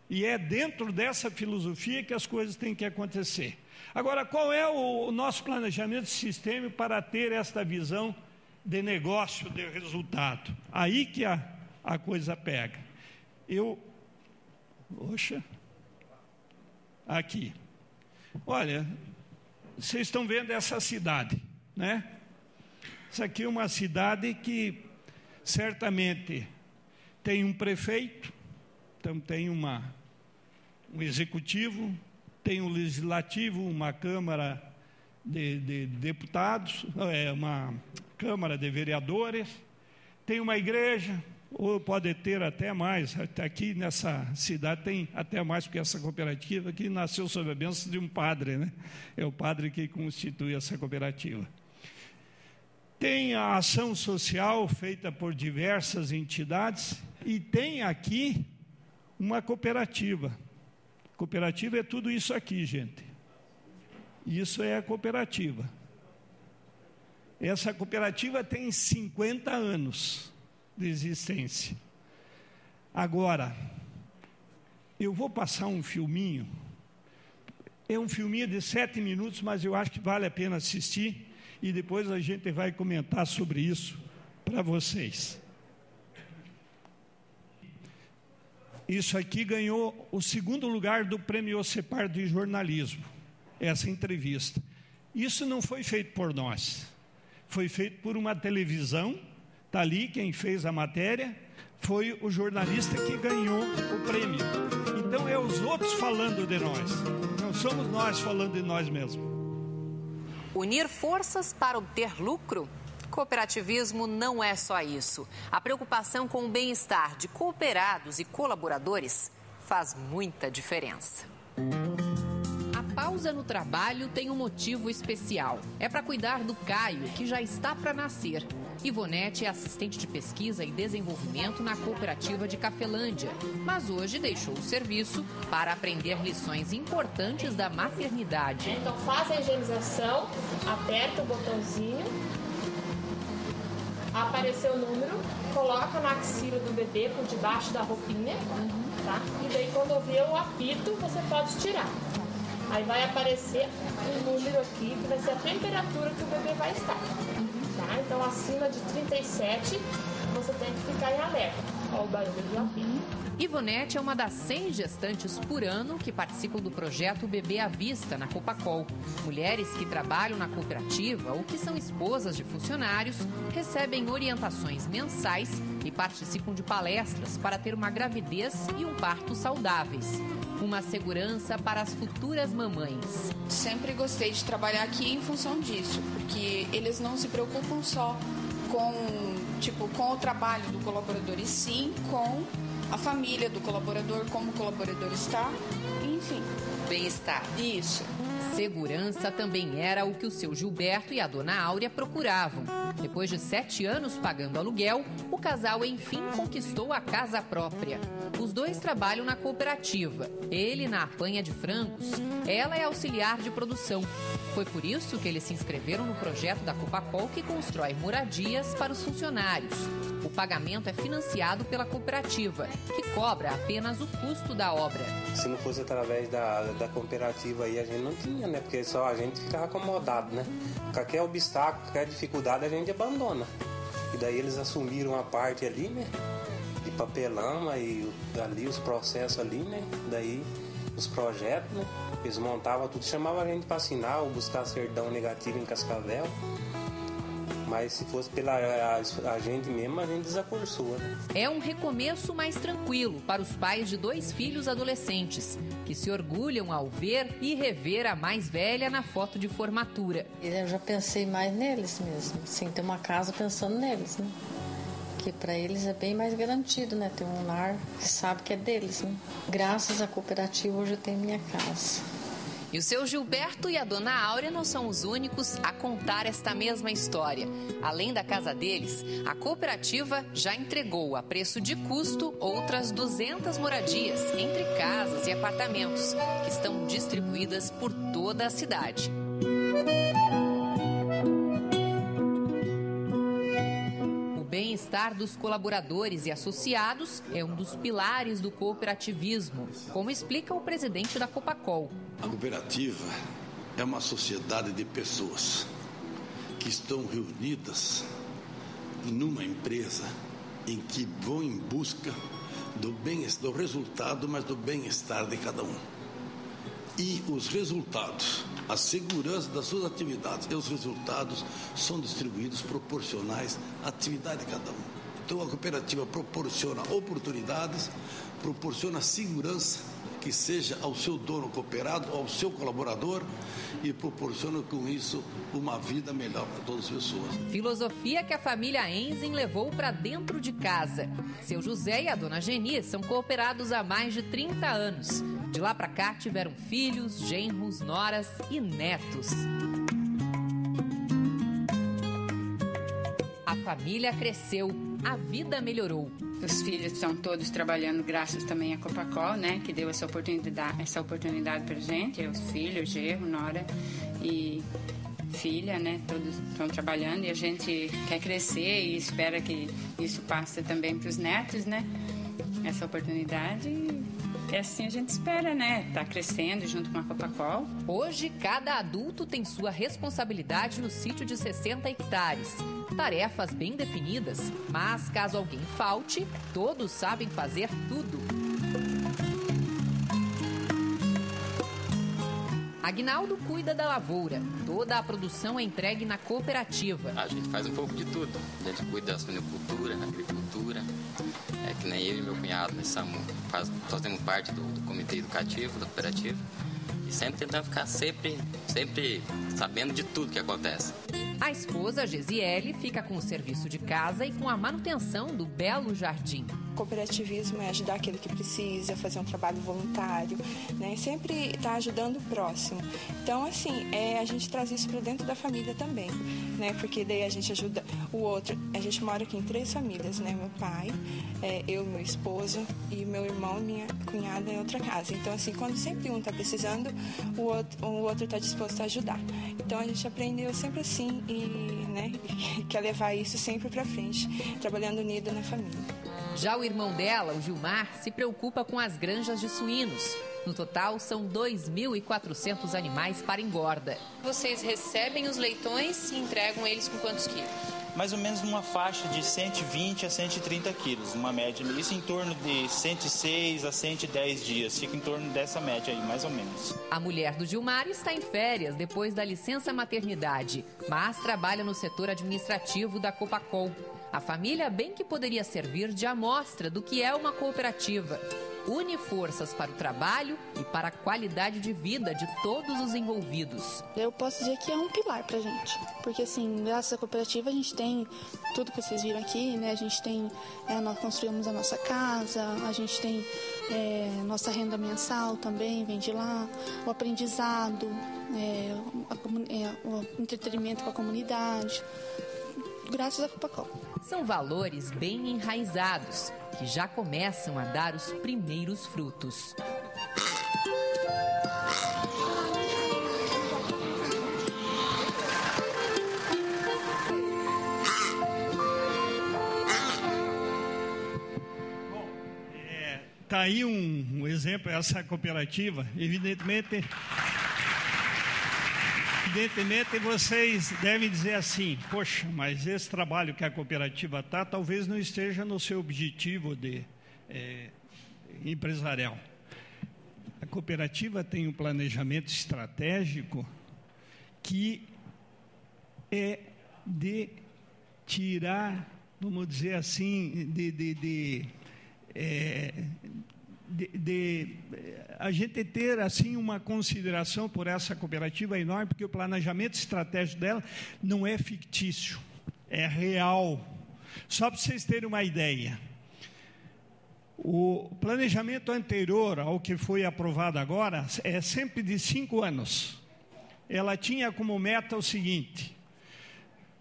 E é dentro dessa filosofia que as coisas têm que acontecer. Agora, qual é o nosso planejamento sistêmico para ter esta visão de negócio, de resultado? Aí que a coisa pega. Aqui. Olha, vocês estão vendo essa cidade, né? Isso aqui é uma cidade que certamente tem um prefeito, então tem um executivo, tem um legislativo, uma Câmara de Deputados, uma Câmara de Vereadores, tem uma igreja, ou pode ter até mais. Aqui nessa cidade tem até mais, porque essa cooperativa aqui nasceu sob a bênção de um padre, né? É o padre que constitui essa cooperativa. Tem a ação social feita por diversas entidades e tem aqui uma cooperativa. Cooperativa é tudo isso aqui, gente. Isso é a cooperativa. Essa cooperativa tem 50 anos de existência. Agora, eu vou passar um filminho. É um filminho de 7 minutos, mas eu acho que vale a pena assistir e depois a gente vai comentar sobre isso para vocês. Isso aqui ganhou o 2º lugar do Prêmio OCEPAR de jornalismo, essa entrevista. Isso não foi feito por nós, foi feito por uma televisão. Está ali, quem fez a matéria foi o jornalista que ganhou o prêmio. Então é os outros falando de nós, não somos nós falando de nós mesmos. Unir forças para obter lucro? Cooperativismo não é só isso. A preocupação com o bem-estar de cooperados e colaboradores faz muita diferença. A pausa no trabalho tem um motivo especial. É para cuidar do Caio, que já está para nascer. Ivonete é assistente de pesquisa e desenvolvimento na cooperativa de Cafelândia, mas hoje deixou o serviço para aprender lições importantes da maternidade. Então faz a higienização, aperta o botãozinho, apareceu o número, coloca na axila do bebê por debaixo da roupinha, tá? E daí quando ouvir o apito, você pode tirar. Aí vai aparecer um número aqui, que vai ser a temperatura que o bebê vai estar. Tá? Então, acima de 37, você tem que ficar em alerta. Olha o barulho do apito. Ivonete é uma das 100 gestantes por ano que participam do projeto Bebê à Vista, na Copacol. Mulheres que trabalham na cooperativa ou que são esposas de funcionários recebem orientações mensais e participam de palestras para ter uma gravidez e um parto saudáveis. Uma segurança para as futuras mamães. Sempre gostei de trabalhar aqui em função disso, porque eles não se preocupam só com o trabalho do colaborador, e sim com a família do colaborador, como o colaborador está, enfim. Bem-estar. Isso. Segurança também era o que o seu Gilberto e a dona Áurea procuravam. Depois de 7 anos pagando aluguel, o casal enfim conquistou a casa própria. Os dois trabalham na cooperativa, ele na apanha de frangos, ela é auxiliar de produção. Foi por isso que eles se inscreveram no projeto da Copacol, que constrói moradias para os funcionários. O pagamento é financiado pela cooperativa, que cobra apenas o custo da obra. Se não fosse através da cooperativa aí, a gente não tinha, né? Porque só a gente ficava acomodado, né? Qualquer obstáculo, qualquer dificuldade, a gente abandona. E daí eles assumiram a parte ali, né? De papelão, aí ali os processos ali, né? Daí os projetos, né? Eles montavam tudo, chamavam a gente para assinar ou buscar certidão negativa em Cascavel. Mas se fosse pela a gente mesmo, a gente desacursou, né? É um recomeço mais tranquilo para os pais de 2 filhos adolescentes, que se orgulham ao ver e rever a mais velha na foto de formatura. Eu já pensei mais neles mesmo, assim, ter uma casa pensando neles, né? Que para eles é bem mais garantido, né? Ter um lar que sabe que é deles, né? Graças à cooperativa hoje eu tenho minha casa. E o seu Gilberto e a dona Áurea não são os únicos a contar esta mesma história. Além da casa deles, a cooperativa já entregou a preço de custo outras 200 moradias, entre casas e apartamentos, que estão distribuídas por toda a cidade. O bem-estar dos colaboradores e associados é um dos pilares do cooperativismo, como explica o presidente da Copacol. A cooperativa é uma sociedade de pessoas que estão reunidas numa empresa em que vão em busca do resultado, mas do bem-estar de cada um. E os resultados, a segurança das suas atividades e os resultados são distribuídos proporcionais à atividade de cada um. Então a cooperativa proporciona oportunidades, proporciona segurança, que seja ao seu dono cooperado, ao seu colaborador, e proporciona com isso uma vida melhor para todas as pessoas. Filosofia que a família Enzen levou para dentro de casa. Seu José e a dona Geni são cooperados há mais de 30 anos. De lá para cá tiveram filhos, genros, noras e netos. A família cresceu, a vida melhorou. Os filhos estão todos trabalhando graças também à Copacol, né? Que deu essa oportunidade pra gente. Os filhos, genro, nora e filha, né? Todos estão trabalhando e a gente quer crescer e espera que isso passe também para os netos, né? Essa oportunidade. E assim a gente espera, né? Tá crescendo junto com a Copacol. Hoje, cada adulto tem sua responsabilidade no sítio de 60 hectares. Tarefas bem definidas, mas caso alguém falte, todos sabem fazer tudo. Aguinaldo cuida da lavoura. Toda a produção é entregue na cooperativa. A gente faz um pouco de tudo. A gente cuida da suinocultura, agricultura. É que nem eu e meu cunhado, né, Samu. Nós temos parte do comitê educativo da cooperativa. E sempre tentando ficar sempre sabendo de tudo que acontece. A esposa, Gesiele, fica com o serviço de casa e com a manutenção do belo jardim. cooperativismo é ajudar aquele que precisa, fazer um trabalho voluntário, né? Sempre estar ajudando o próximo. Então, assim, a gente traz isso para dentro da família também, né? Porque daí a gente ajuda o outro. A gente mora aqui em 3 famílias, né? Meu pai, eu, meu esposo e meu irmão e minha cunhada em outra casa. Então, assim, quando sempre um está precisando, o outro está disposto a ajudar. Então, a gente aprendeu sempre assim e, né, quer levar isso sempre para frente, trabalhando unido na família. Já o irmão dela, o Gilmar, se preocupa com as granjas de suínos. No total, são 2.400 animais para engorda. Vocês recebem os leitões e entregam eles com quantos quilos? Mais ou menos numa faixa de 120 a 130 quilos, uma média. Isso em torno de 106 a 110 dias. Fica em torno dessa média aí, mais ou menos. A mulher do Gilmar está em férias depois da licença maternidade, mas trabalha no setor administrativo da Copacol. A família bem que poderia servir de amostra do que é uma cooperativa. Une forças para o trabalho e para a qualidade de vida de todos os envolvidos. Eu posso dizer que é um pilar para a gente, porque assim, graças à cooperativa a gente tem tudo que vocês viram aqui, né? A gente tem, nós construímos a nossa casa, a gente tem nossa renda mensal também, vem de lá, o aprendizado, o entretenimento com a comunidade, graças à Copacol. São valores bem enraizados, que já começam a dar os primeiros frutos. Está aí um exemplo, essa cooperativa, evidentemente vocês devem dizer assim, poxa, mas esse trabalho que a cooperativa está, talvez não esteja no seu objetivo empresarial. A cooperativa tem um planejamento estratégico que é de tirar, vamos dizer assim, a gente ter assim uma consideração por essa cooperativa enorme, porque o planejamento estratégico dela não é fictício, é real. Só para vocês terem uma ideia, o planejamento anterior ao que foi aprovado agora é sempre de 5 anos. Ela tinha como meta o seguinte: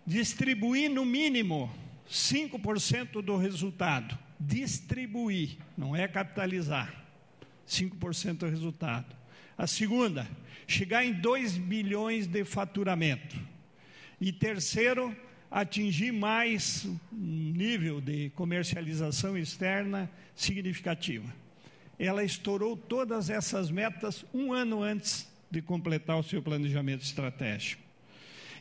distribuir no mínimo 5% do resultado. Distribuir, não é capitalizar, 5% do resultado. A segunda, chegar em 2 bilhões de faturamento. E terceiro, atingir mais um nível de comercialização externa significativa. Ela estourou todas essas metas 1 ano antes de completar o seu planejamento estratégico.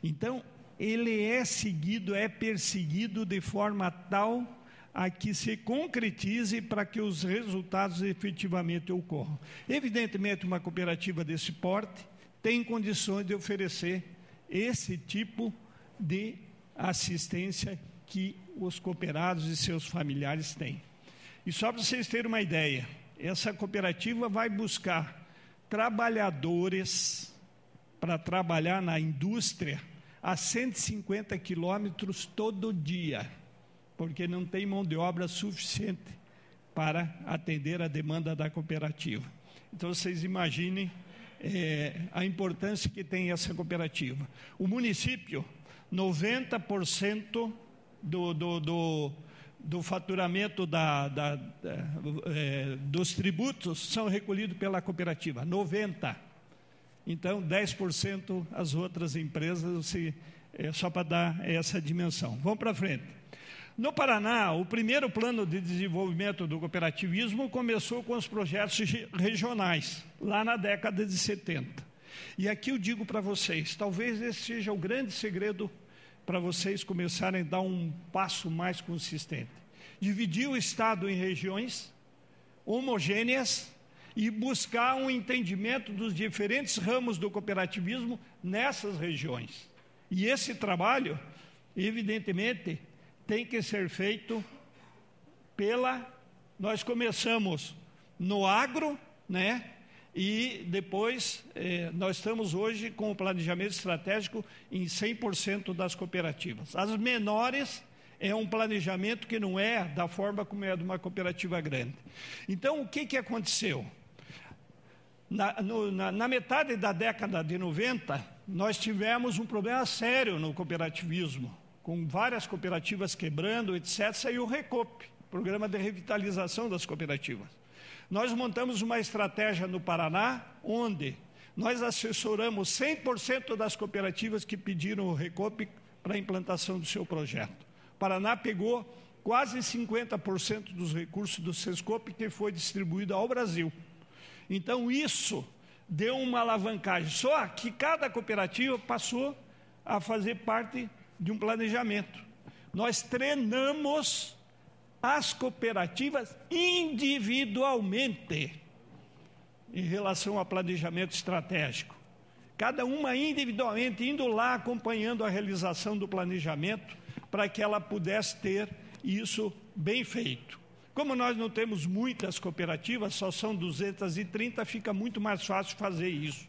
Então, ele é seguido, é perseguido de forma tal a que se concretize para que os resultados efetivamente ocorram. Evidentemente, uma cooperativa desse porte tem condições de oferecer esse tipo de assistência que os cooperados e seus familiares têm. E só para vocês terem uma ideia, essa cooperativa vai buscar trabalhadores para trabalhar na indústria a 150 quilômetros todo dia, porque não tem mão de obra suficiente para atender a demanda da cooperativa. Então, vocês imaginem a importância que tem essa cooperativa. O município, 90% do faturamento dos tributos são recolhidos pela cooperativa, 90%. Então, 10% as outras empresas, só para dar essa dimensão. Vamos para frente. No Paraná, o primeiro plano de desenvolvimento do cooperativismo começou com os projetos regionais, lá na década de 70. E aqui eu digo para vocês, talvez esse seja o grande segredo para vocês começarem a dar um passo mais consistente. Dividir o Estado em regiões homogêneas e buscar um entendimento dos diferentes ramos do cooperativismo nessas regiões. E esse trabalho, evidentemente, tem que ser feito nós começamos no agro, né? E depois nós estamos hoje com o planejamento estratégico em 100% das cooperativas. As menores, é um planejamento que não é da forma como é de uma cooperativa grande. Então, o que aconteceu? Na metade da década de 90, nós tivemos um problema sério no cooperativismo, com várias cooperativas quebrando, etc., saiu o Recope, Programa de Revitalização das Cooperativas. Nós montamos uma estratégia no Paraná, onde nós assessoramos 100% das cooperativas que pediram o Recope para a implantação do seu projeto. O Paraná pegou quase 50% dos recursos do Sescope que foi distribuído ao Brasil. Então, isso deu uma alavancagem. Só que cada cooperativa passou a fazer parte de um planejamento. Nós treinamos as cooperativas individualmente em relação ao planejamento estratégico. Cada uma individualmente, indo lá, acompanhando a realização do planejamento, para que ela pudesse ter isso bem feito. Como nós não temos muitas cooperativas, só são 230, fica muito mais fácil fazer isso.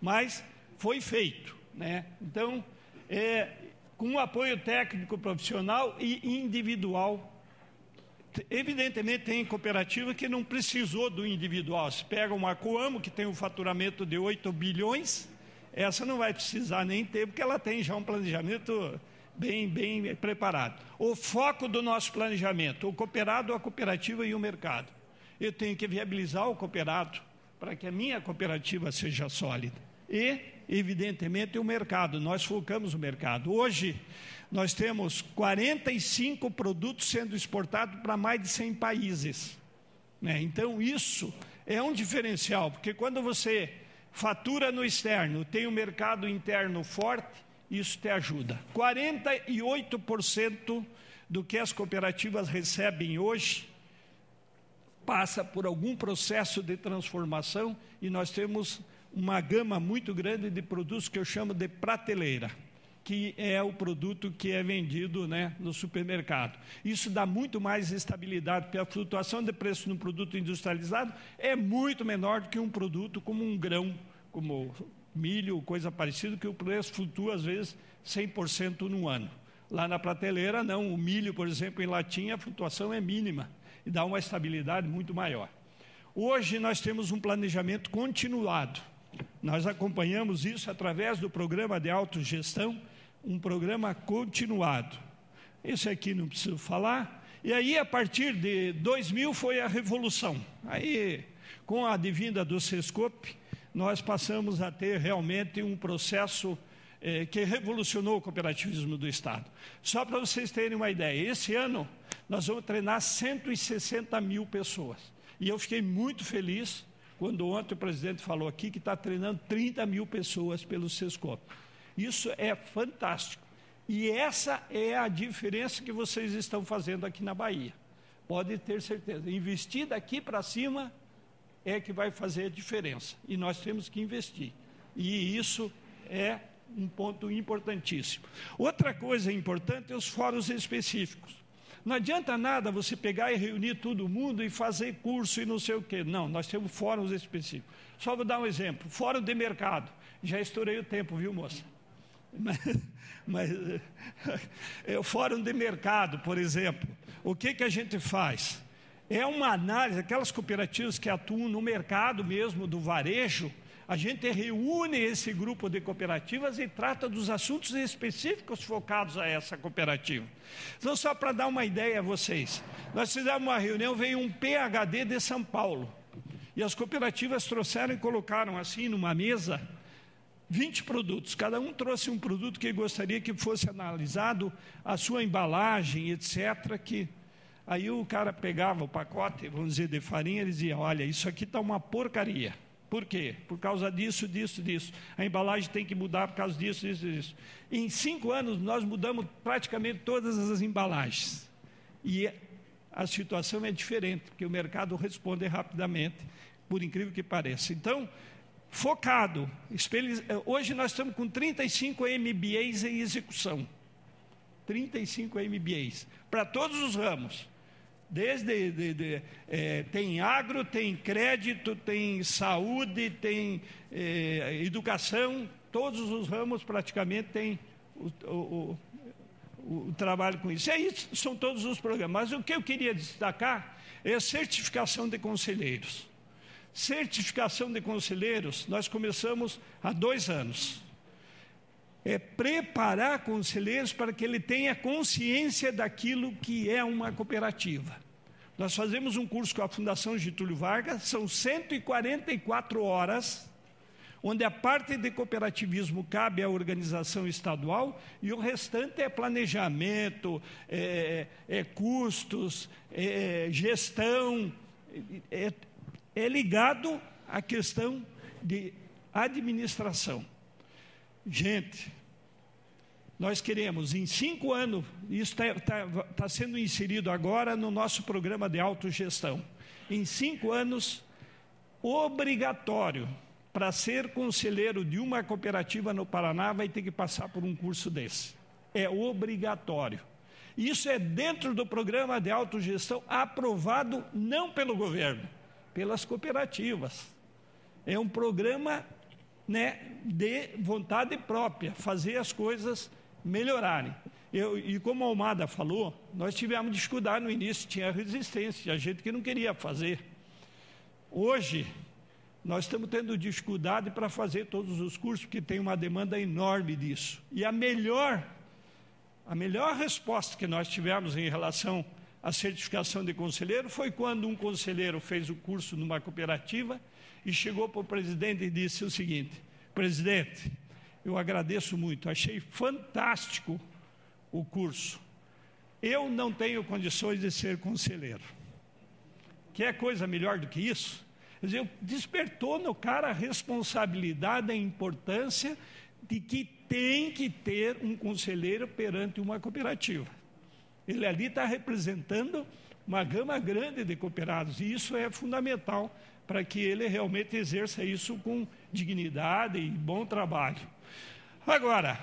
Mas foi feito, né? Então, com um apoio técnico profissional e individual. Evidentemente, tem cooperativa que não precisou do individual. Se pega uma Coamo, que tem um faturamento de 8 bilhões, essa não vai precisar nem ter, porque ela tem já um planejamento bem preparado. O foco do nosso planejamento, o cooperado, a cooperativa e o mercado. Eu tenho que viabilizar o cooperado para que a minha cooperativa seja sólida. E, evidentemente, o mercado. Nós focamos no mercado. Hoje, nós temos 45 produtos sendo exportados para mais de 100 países. Né? Então, isso é um diferencial, porque quando você fatura no externo, tem um mercado interno forte, isso te ajuda. 48% do que as cooperativas recebem hoje passa por algum processo de transformação e nós temos uma gama muito grande de produtos que eu chamo de prateleira, que é o produto que é vendido, né, no supermercado. Isso dá muito mais estabilidade, porque a flutuação de preço no produto industrializado é muito menor do que um produto como um grão, como milho, coisa parecida, que o preço flutua, às vezes, 100% no ano. Lá na prateleira, não. O milho, por exemplo, em latinha, a flutuação é mínima e dá uma estabilidade muito maior. Hoje, nós temos um planejamento continuado. Nós acompanhamos isso através do programa de autogestão, um programa continuado. Esse aqui não preciso falar. E aí, a partir de 2000, foi a revolução. Aí, com a advinda do Sescope, nós passamos a ter realmente um processo que revolucionou o cooperativismo do Estado. Só para vocês terem uma ideia, esse ano nós vamos treinar 160 mil pessoas. E eu fiquei muito feliz quando ontem o presidente falou aqui que está treinando 30 mil pessoas pelo Sescope. Isso é fantástico. E essa é a diferença que vocês estão fazendo aqui na Bahia. Pode ter certeza. Investir daqui para cima é que vai fazer a diferença. E nós temos que investir. E isso é um ponto importantíssimo. Outra coisa importante é os fóruns específicos. Não adianta nada você pegar e reunir todo mundo e fazer curso e não sei o quê. Não, nós temos fóruns específicos. Só vou dar um exemplo. Fórum de mercado. Já estourei o tempo, viu, moça? Mas o fórum de mercado, por exemplo. O que a gente faz? É uma análise, aquelas cooperativas que atuam no mercado mesmo, do varejo, a gente reúne esse grupo de cooperativas e trata dos assuntos específicos focados a essa cooperativa. Então, só para dar uma ideia a vocês, nós fizemos uma reunião, veio um PhD de São Paulo, e as cooperativas trouxeram e colocaram assim numa mesa 20 produtos, cada um trouxe um produto que gostaria que fosse analisado, a sua embalagem, etc., que... Aí o cara pegava o pacote, vamos dizer, de farinha e dizia, olha, isso aqui está uma porcaria. Por quê? Por causa disso, disso, disso. A embalagem tem que mudar por causa disso, disso, disso. Em 5 anos, nós mudamos praticamente todas as embalagens. E a situação é diferente, porque o mercado responde rapidamente, por incrível que pareça. Então, focado. Hoje nós estamos com 35 MBAs em execução. 35 MBAs, para todos os ramos. Tem agro, tem crédito, tem saúde, tem educação, todos os ramos praticamente têm o trabalho com isso. Isso são todos os programas. Mas o que eu queria destacar é a certificação de conselheiros. Certificação de conselheiros, nós começamos há 2 anos. É preparar conselheiros para que ele tenha consciência daquilo que é uma cooperativa. Nós fazemos um curso com a Fundação Getúlio Vargas, são 144 horas, onde a parte de cooperativismo cabe à organização estadual e o restante é planejamento, custos, gestão, é ligado à questão de administração. Gente, nós queremos, em 5 anos, isso está sendo inserido agora no nosso programa de autogestão, em 5 anos, obrigatório, para ser conselheiro de uma cooperativa no Paraná, vai ter que passar por um curso desse. É obrigatório. Isso é dentro do programa de autogestão, aprovado não pelo governo, pelas cooperativas. É um programa, né, de vontade própria, fazer as coisas melhorarem. E como a Almada falou, nós tivemos dificuldade no início, tinha resistência, tinha gente que não queria fazer. Hoje, nós estamos tendo dificuldade para fazer todos os cursos, porque tem uma demanda enorme disso. E a melhor resposta que nós tivemos em relação à certificação de conselheiro foi quando um conselheiro fez o curso numa cooperativa e chegou para o presidente e disse o seguinte: presidente, eu agradeço muito, achei fantástico o curso. Eu não tenho condições de ser conselheiro. Quer coisa melhor do que isso? Quer dizer, despertou no cara a responsabilidade, a importância de que tem que ter um conselheiro perante uma cooperativa. Ele ali está representando uma gama grande de cooperados, e isso é fundamental para que ele realmente exerça isso com dignidade e bom trabalho. Agora,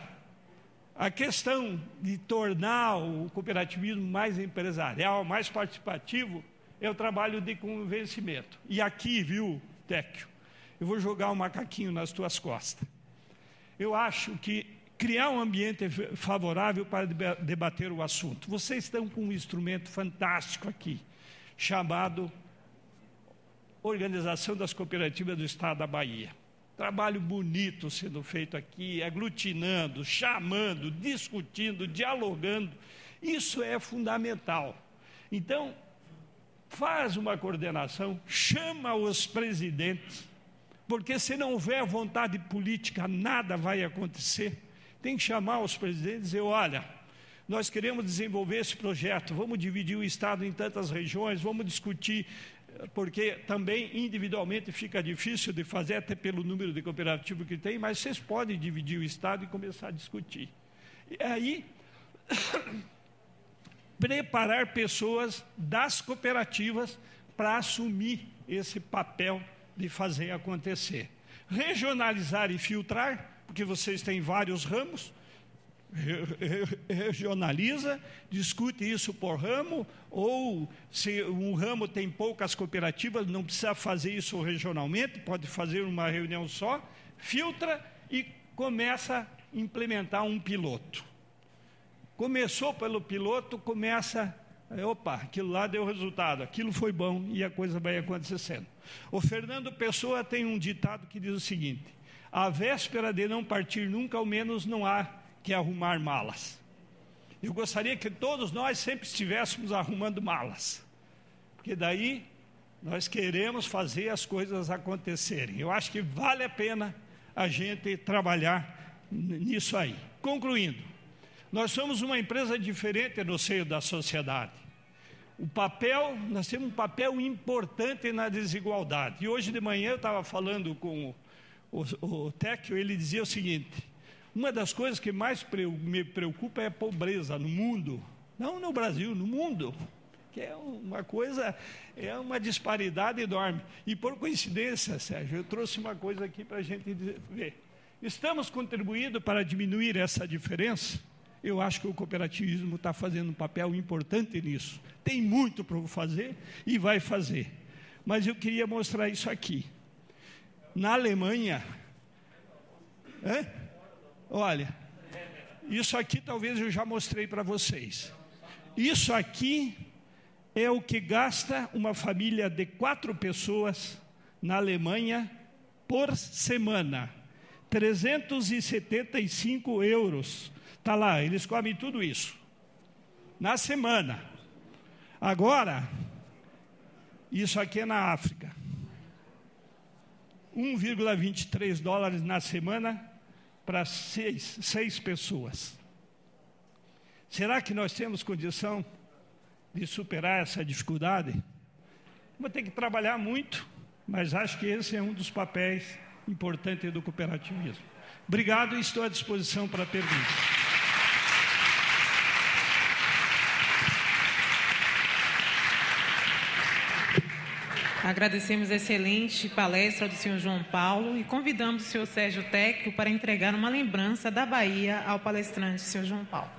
a questão de tornar o cooperativismo mais empresarial, mais participativo, é o trabalho de convencimento. E aqui, viu, Técio, eu vou jogar um macaquinho nas tuas costas. Eu acho que criar um ambiente favorável para debater o assunto. Vocês estão com um instrumento fantástico aqui, chamado Organização das Cooperativas do Estado da Bahia. Trabalho bonito sendo feito aqui, aglutinando, chamando, discutindo, dialogando. Isso é fundamental. Então, faz uma coordenação, chama os presidentes, porque se não houver vontade política, nada vai acontecer. Tem que chamar os presidentes e dizer: olha, nós queremos desenvolver esse projeto, vamos dividir o Estado em tantas regiões, vamos discutir, porque também individualmente fica difícil de fazer, até pelo número de cooperativas que tem, mas vocês podem dividir o Estado e começar a discutir. E aí, preparar pessoas das cooperativas para assumir esse papel de fazer acontecer. Regionalizar e filtrar, porque vocês têm vários ramos, regionaliza, discute isso por ramo, ou se um ramo tem poucas cooperativas, não precisa fazer isso regionalmente, pode fazer uma reunião só, filtra e começa a implementar um piloto. Começou pelo piloto, começa, opa, aquilo lá deu resultado, aquilo foi bom e a coisa vai acontecendo. O Fernando Pessoa tem um ditado que diz o seguinte: à véspera de não partir nunca, ao menos não há que arrumar malas. Eu gostaria que todos nós sempre estivéssemos arrumando malas, porque daí nós queremos fazer as coisas acontecerem. Eu acho que vale a pena a gente trabalhar nisso aí. Concluindo, nós somos uma empresa diferente no seio da sociedade. Nós temos um papel importante na desigualdade. E hoje de manhã eu estava falando com o Técio, ele dizia o seguinte: uma das coisas que mais me preocupa é a pobreza no mundo, não no Brasil, no mundo, que é uma coisa, é uma disparidade enorme. E por coincidência, Sérgio, eu trouxe uma coisa aqui para a gente ver. Estamos contribuindo para diminuir essa diferença? Eu acho que o cooperativismo está fazendo um papel importante nisso. Tem muito para fazer e vai fazer. Mas eu queria mostrar isso aqui. Na Alemanha, olha, isso aqui talvez eu já mostrei para vocês. Isso aqui é o que gasta uma família de 4 pessoas na Alemanha por semana. 375 euros. Está lá, eles comem tudo isso. Na semana. Agora, isso aqui é na África. 1,23 dólares na semana para 6 pessoas. Será que nós temos condição de superar essa dificuldade? Vou ter que trabalhar muito, mas acho que esse é um dos papéis importantes do cooperativismo. Obrigado e estou à disposição para perguntas. Agradecemos a excelente palestra do senhor João Paulo e convidamos o senhor Sérgio Tecchio para entregar uma lembrança da Bahia ao palestrante, senhor João Paulo.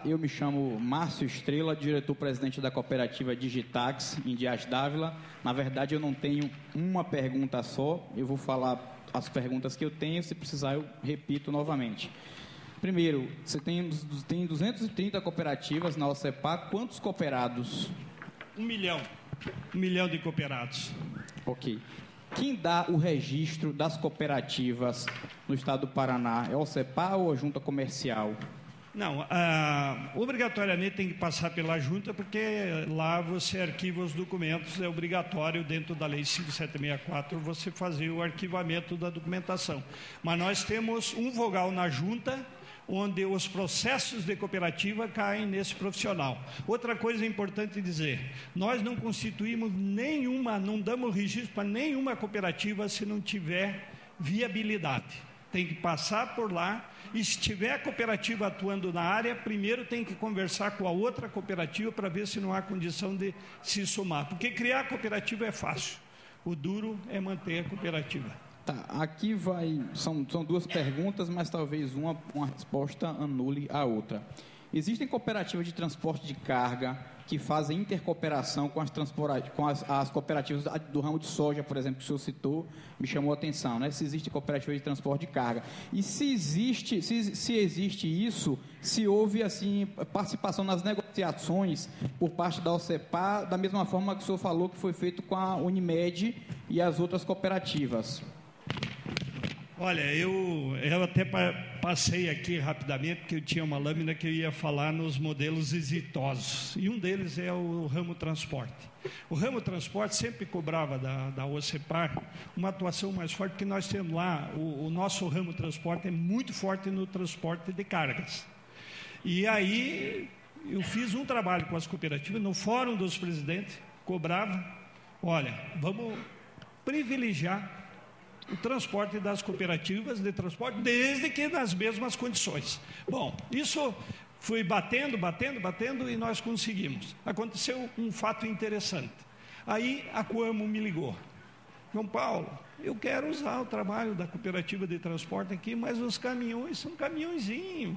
Eu me chamo Márcio Estrela, diretor-presidente da cooperativa Digitax, em Dias d'Ávila. Na verdade, eu não tenho uma pergunta só, eu vou falar as perguntas que eu tenho, se precisar eu repito novamente. Primeiro, você tem 230 cooperativas na OCEPA, quantos cooperados? 1 milhão. 1 milhão de cooperados. Ok. Quem dá o registro das cooperativas no estado do Paraná? É a OCEPA ou a Junta Comercial? Não, obrigatoriamente tem que passar pela junta, porque lá você arquiva os documentos, é obrigatório dentro da Lei 5764 você fazer o arquivamento da documentação. Mas nós temos um vogal na junta, onde os processos de cooperativa caem nesse profissional. Outra coisa importante dizer, nós não constituímos nenhuma, não damos registro para nenhuma cooperativa se não tiver viabilidade. Tem que passar por lá, e se tiver a cooperativa atuando na área, primeiro tem que conversar com a outra cooperativa para ver se não há condição de se somar. Porque criar a cooperativa é fácil, o duro é manter a cooperativa. Tá, aqui são 2 perguntas, mas talvez uma resposta anule a outra. Existem cooperativas de transporte de carga que fazem intercooperação com as cooperativas do ramo de soja, por exemplo, que o senhor citou, me chamou a atenção, né? Se existe cooperativa de transporte de carga. E se existe isso, se houve assim, participação nas negociações por parte da OCEPA, da mesma forma que o senhor falou que foi feito com a Unimed e as outras cooperativas. Olha, eu até passei aqui rapidamente, porque eu tinha uma lâmina que eu ia falar nos modelos exitosos. E um deles é o ramo transporte. O ramo transporte sempre cobrava da OCEPAR uma atuação mais forte, porque nós temos lá, o nosso ramo transporte é muito forte no transporte de cargas. E aí eu fiz um trabalho com as cooperativas, no Fórum dos Presidentes, cobrava, olha, vamos privilegiar o transporte das cooperativas de transporte, desde que nas mesmas condições. Bom, isso foi batendo, e nós conseguimos. Aconteceu um fato interessante. Aí a Coamo me ligou. João Paulo, eu quero usar o trabalho da cooperativa de transporte aqui, mas os caminhões são caminhõezinhos.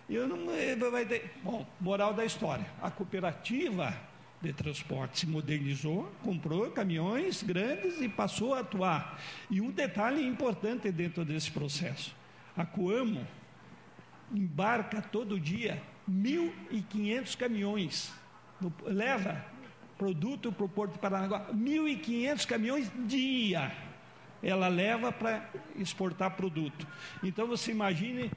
Eu não vai ter... Bom, moral da história. A cooperativa de transporte se modernizou, comprou caminhões grandes e passou a atuar. E um detalhe importante dentro desse processo, a Coamo embarca todo dia 1.500 caminhões, leva produto para o Porto de Paranaguá, 1.500 caminhões dia, ela leva para exportar produto. Então você imagine.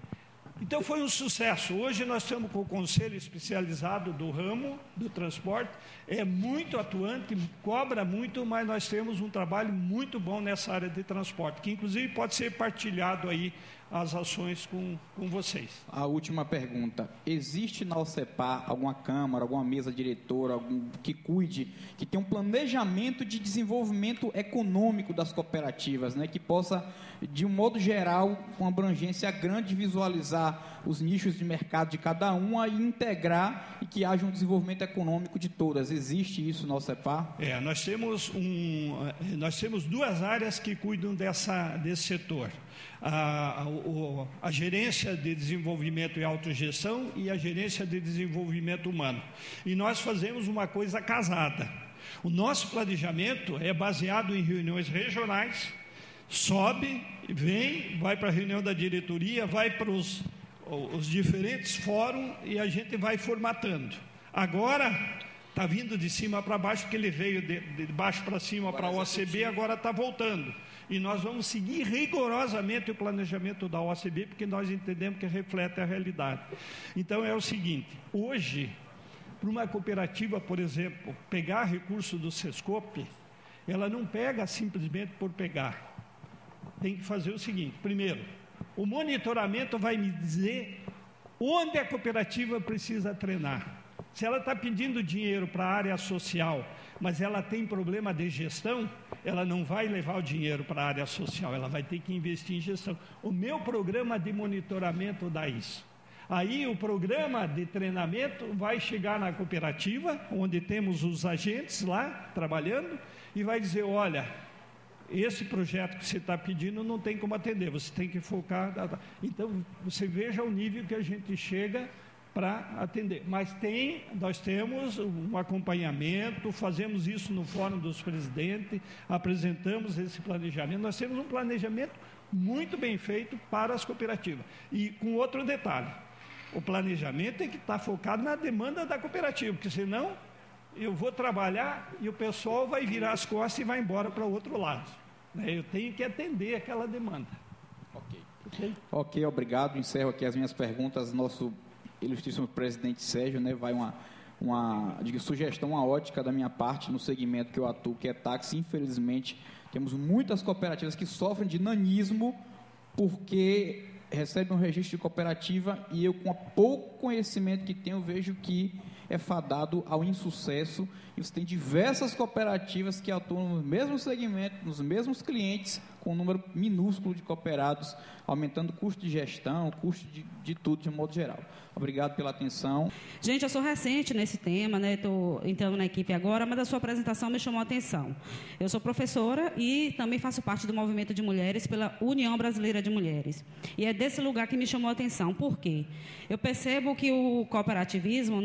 Então foi um sucesso. Hoje nós estamos com o Conselho Especializado do Ramo do Transporte, é muito atuante, cobra muito, mas nós temos um trabalho muito bom nessa área de transporte, que inclusive pode ser partilhado aí as ações com vocês. A última pergunta, existe na OCEPA alguma câmara, alguma mesa diretora, algum que cuide, que tenha um planejamento de desenvolvimento econômico das cooperativas, né, que possa, de um modo geral, com abrangência grande, visualizar os nichos de mercado de cada uma e integrar, e que haja um desenvolvimento econômico de todas. Existe isso no OCEPAR? Nós temos duas áreas que cuidam desse setor. A gerência de desenvolvimento e autogestão e a gerência de desenvolvimento humano. E nós fazemos uma coisa casada. O nosso planejamento é baseado em reuniões regionais, sobe, vem, vai para a reunião da diretoria, vai para os diferentes fóruns e a gente vai formatando. Agora está vindo de cima para baixo, porque ele veio de baixo para cima para a OCB, agora está voltando. E nós vamos seguir rigorosamente o planejamento da OCB, porque nós entendemos que reflete a realidade. Então é o seguinte, hoje, para uma cooperativa, por exemplo, pegar recurso do Sescope, ela não pega simplesmente por pegar. Tem que fazer o seguinte, primeiro, o monitoramento vai me dizer onde a cooperativa precisa treinar. Se ela está pedindo dinheiro para a área social, mas ela tem problema de gestão, ela não vai levar o dinheiro para a área social, ela vai ter que investir em gestão. O meu programa de monitoramento dá isso. Aí o programa de treinamento vai chegar na cooperativa, onde temos os agentes lá trabalhando, e vai dizer, olha, esse projeto que você está pedindo não tem como atender, você tem que focar. Então, você veja o nível que a gente chega para atender. Mas nós temos um acompanhamento, fazemos isso no Fórum dos Presidentes, apresentamos esse planejamento. Nós temos um planejamento muito bem feito para as cooperativas. E com outro detalhe, o planejamento tem que estar focado na demanda da cooperativa, porque senão eu vou trabalhar e o pessoal vai virar as costas e vai embora para o outro lado. Eu tenho que atender aquela demanda. Ok, obrigado. Encerro aqui as minhas perguntas. Nosso ilustríssimo presidente Sérgio, vai uma sugestão, uma ótica da minha parte no segmento que eu atuo, que é táxi. Infelizmente, temos muitas cooperativas que sofrem de nanismo porque recebem um registro de cooperativa e eu, com o pouco conhecimento que tenho, vejo que é fadado ao insucesso, e você tem diversas cooperativas que atuam no mesmo segmento, nos mesmos clientes, com um número minúsculo de cooperados, aumentando o custo de gestão, o custo de tudo, de modo geral. Obrigado pela atenção. Gente, eu sou recente nesse tema, estou entrando na equipe agora, mas a sua apresentação me chamou a atenção. Eu sou professora e também faço parte do movimento de mulheres pela União Brasileira de Mulheres. E é desse lugar que me chamou a atenção. Por quê? Eu percebo que o cooperativismo,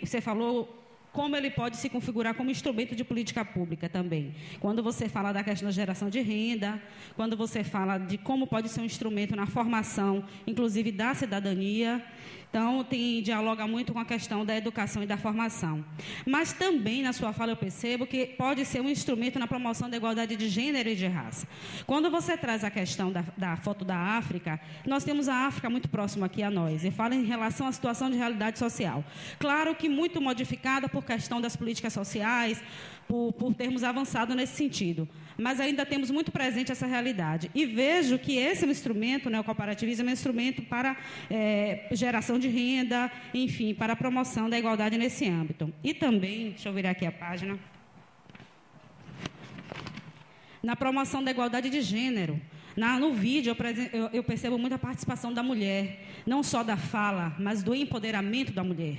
você falou como ele pode se configurar como instrumento de política pública também. Quando você fala da questão da geração de renda, quando você fala de como pode ser um instrumento na formação, inclusive da cidadania. Então, dialoga muito com a questão da educação e da formação. Mas também, na sua fala, eu percebo que pode ser um instrumento na promoção da igualdade de gênero e de raça. Quando você traz a questão da foto da África, nós temos a África muito próxima aqui a nós, e fala em relação à situação de realidade social. Claro que muito modificada por questão das políticas sociais, por termos avançado nesse sentido. Mas ainda temos muito presente essa realidade. E vejo que esse é um instrumento, o cooperativismo é um instrumento para geração de renda, enfim, para a promoção da igualdade nesse âmbito. E também, deixa eu virar aqui a página, na promoção da igualdade de gênero. No vídeo, eu percebo muita participação da mulher, não só da fala, mas do empoderamento da mulher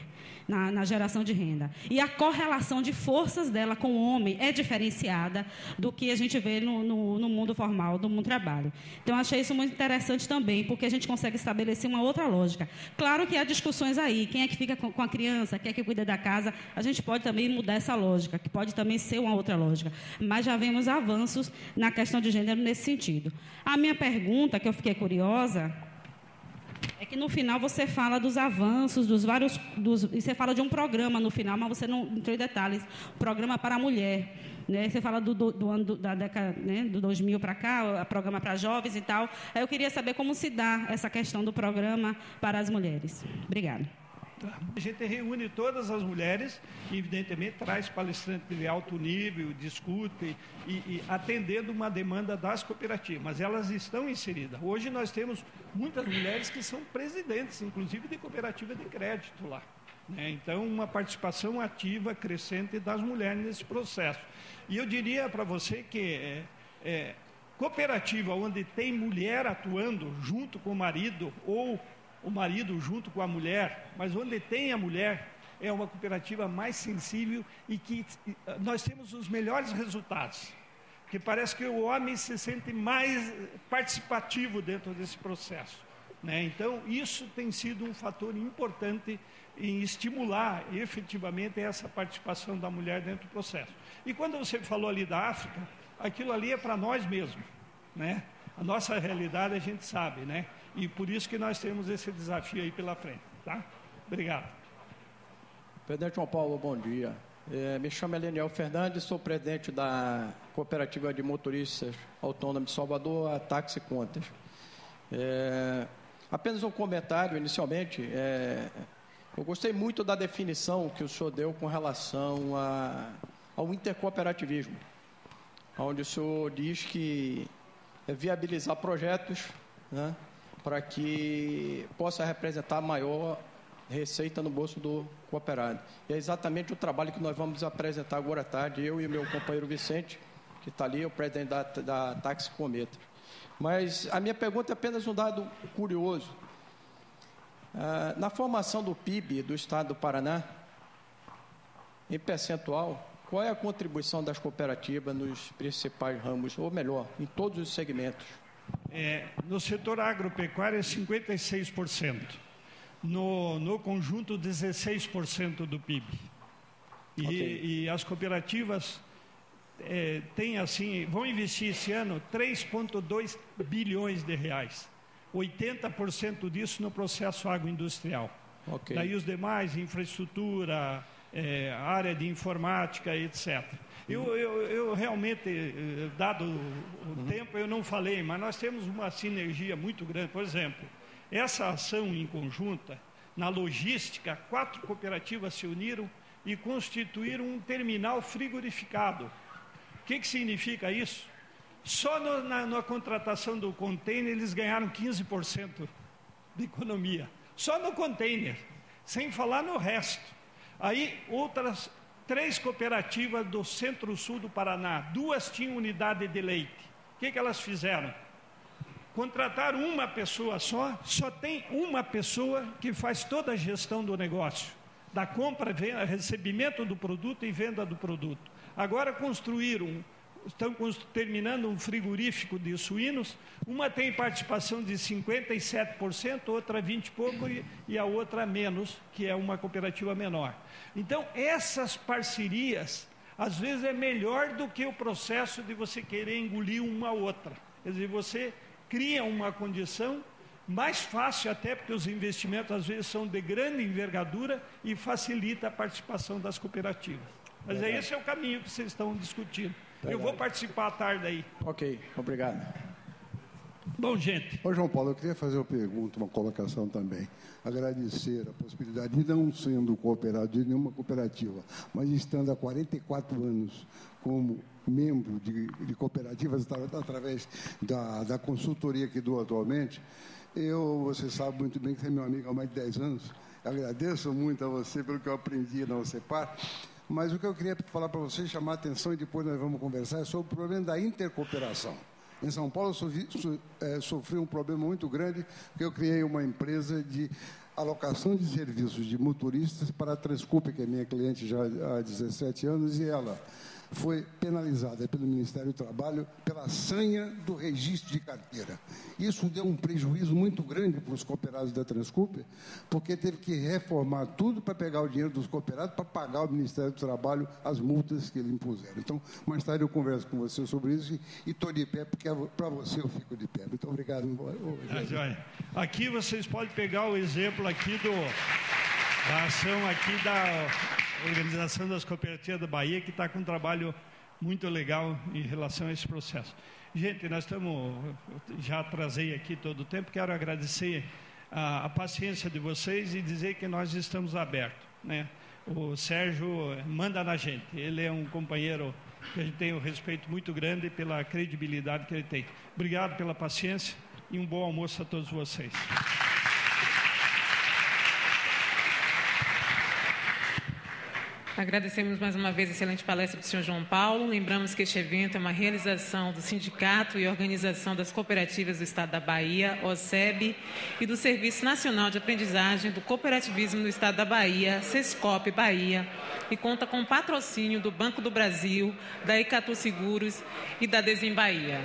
na geração de renda. E a correlação de forças dela com o homem é diferenciada do que a gente vê no mundo formal, do mundo do trabalho. Então, achei isso muito interessante também, porque a gente consegue estabelecer uma outra lógica. Claro que há discussões aí, quem é que fica com a criança, quem é que cuida da casa, a gente pode também mudar essa lógica, que pode também ser uma outra lógica. Mas já vemos avanços na questão de gênero nesse sentido. A minha pergunta, que eu fiquei curiosa, é que no final você fala dos avanços, e você fala de um programa no final, mas você não entrou em detalhes, programa para a mulher. Você fala do ano da década, do 2000 para cá, programa para jovens e tal. Aí eu queria saber como se dá essa questão do programa para as mulheres. Obrigada. A gente reúne todas as mulheres e, evidentemente, traz palestrantes de alto nível, discute e atendendo uma demanda das cooperativas, mas elas estão inseridas. Hoje nós temos muitas mulheres que são presidentes, inclusive de cooperativa de crédito lá. Então, uma participação ativa, crescente das mulheres nesse processo. E eu diria para você que cooperativa onde tem mulher atuando junto com o marido ou o marido junto com a mulher, mas onde tem a mulher, é uma cooperativa mais sensível e que nós temos os melhores resultados. Porque parece que o homem se sente mais participativo dentro desse processo, né? Então, isso tem sido um fator importante em estimular efetivamente essa participação da mulher dentro do processo. E quando você falou ali da África, aquilo ali é para nós mesmos, né? A nossa realidade a gente sabe, né? E por isso que nós temos esse desafio aí pela frente, tá? Obrigado. Presidente João Paulo, bom dia. Me chamo Eleniel Fernandes, sou presidente da Cooperativa de Motoristas Autônomos de Salvador, a Táxi Contas. Apenas um comentário, inicialmente. Eu gostei muito da definição que o senhor deu com relação ao intercooperativismo, onde o senhor diz que viabilizar projetos, né, para que possa representar maior receita no bolso do cooperado. E é exatamente o trabalho que nós vamos apresentar agora à tarde, eu e o meu companheiro Vicente, que está ali, o presidente da Táxi Cometa. Mas a minha pergunta é apenas um dado curioso. Na formação do PIB do Estado do Paraná, em percentual, qual é a contribuição das cooperativas nos principais ramos, ou melhor, em todos os segmentos? No setor agropecuário é 56%. No conjunto, 16% do PIB. E as cooperativas têm, assim, vão investir esse ano 3,2 bilhões de reais. 80% disso no processo agroindustrial. Daí os demais, infraestrutura, área de informática, etc. Eu realmente, dado o tempo, eu não falei, mas nós temos uma sinergia muito grande. Por exemplo, essa ação em conjunta, na logística, 4 cooperativas se uniram e constituíram um terminal frigorificado. O que significa isso? Só na contratação do container eles ganharam 15% de economia. Só no container, sem falar no resto. Aí outras 3 cooperativas do centro-sul do Paraná, 2 tinham unidade de leite. O que elas fizeram? Contrataram uma pessoa só tem uma pessoa que faz toda a gestão do negócio, da compra, recebimento do produto e venda do produto. Agora estão terminando um frigorífico de suínos, uma tem participação de 57%, outra 20 e pouco e a outra menos, que é uma cooperativa menor. Então, essas parcerias, às vezes é melhor do que o processo de você querer engolir uma outra. Quer dizer, você cria uma condição mais fácil, até porque os investimentos às vezes são de grande envergadura e facilita a participação das cooperativas. Mas esse é o caminho que vocês estão discutindo. Eu vou participar à tarde aí. Ok, obrigado. Bom, gente. Ô, João Paulo, eu queria fazer uma pergunta, uma colocação também. Agradecer a possibilidade de não sendo cooperado de nenhuma cooperativa, mas estando há 44 anos como membro de cooperativas através da consultoria que dou atualmente. Você sabe muito bem que você é meu amigo há mais de 10 anos. Agradeço muito a você pelo que eu aprendi na OCEPAR. Mas o que eu queria falar para vocês, chamar a atenção e depois nós vamos conversar, é sobre o problema da intercooperação. Em São Paulo, eu sofri um problema muito grande, porque eu criei uma empresa de alocação de serviços de motoristas para a Transcoop, que é minha cliente já há 17 anos, e ela foi penalizada pelo Ministério do Trabalho pela sanha do registro de carteira. Isso deu um prejuízo muito grande para os cooperados da Transcoop, porque teve que reformar tudo para pegar o dinheiro dos cooperados para pagar ao Ministério do Trabalho as multas que eles impuseram. Então, mais tarde eu converso com você sobre isso e estou de pé, porque para você eu fico de pé. Muito obrigado. Aqui vocês podem pegar o exemplo aqui da ação aqui da Organização das Cooperativas da Bahia, que está com um trabalho muito legal em relação a esse processo. Gente, nós já trazei aqui todo o tempo, quero agradecer a paciência de vocês e dizer que nós estamos abertos, né? O Sérgio manda na gente, ele é um companheiro que a gente tem um respeito muito grande pela credibilidade que ele tem. Obrigado pela paciência e um bom almoço a todos vocês. Agradecemos mais uma vez a excelente palestra do senhor João Paulo. Lembramos que este evento é uma realização do Sindicato e Organização das Cooperativas do Estado da Bahia, OSEB, e do Serviço Nacional de Aprendizagem do Cooperativismo no Estado da Bahia, SESCOP Bahia, e conta com o patrocínio do Banco do Brasil, da Icatu Seguros e da Desim Bahia.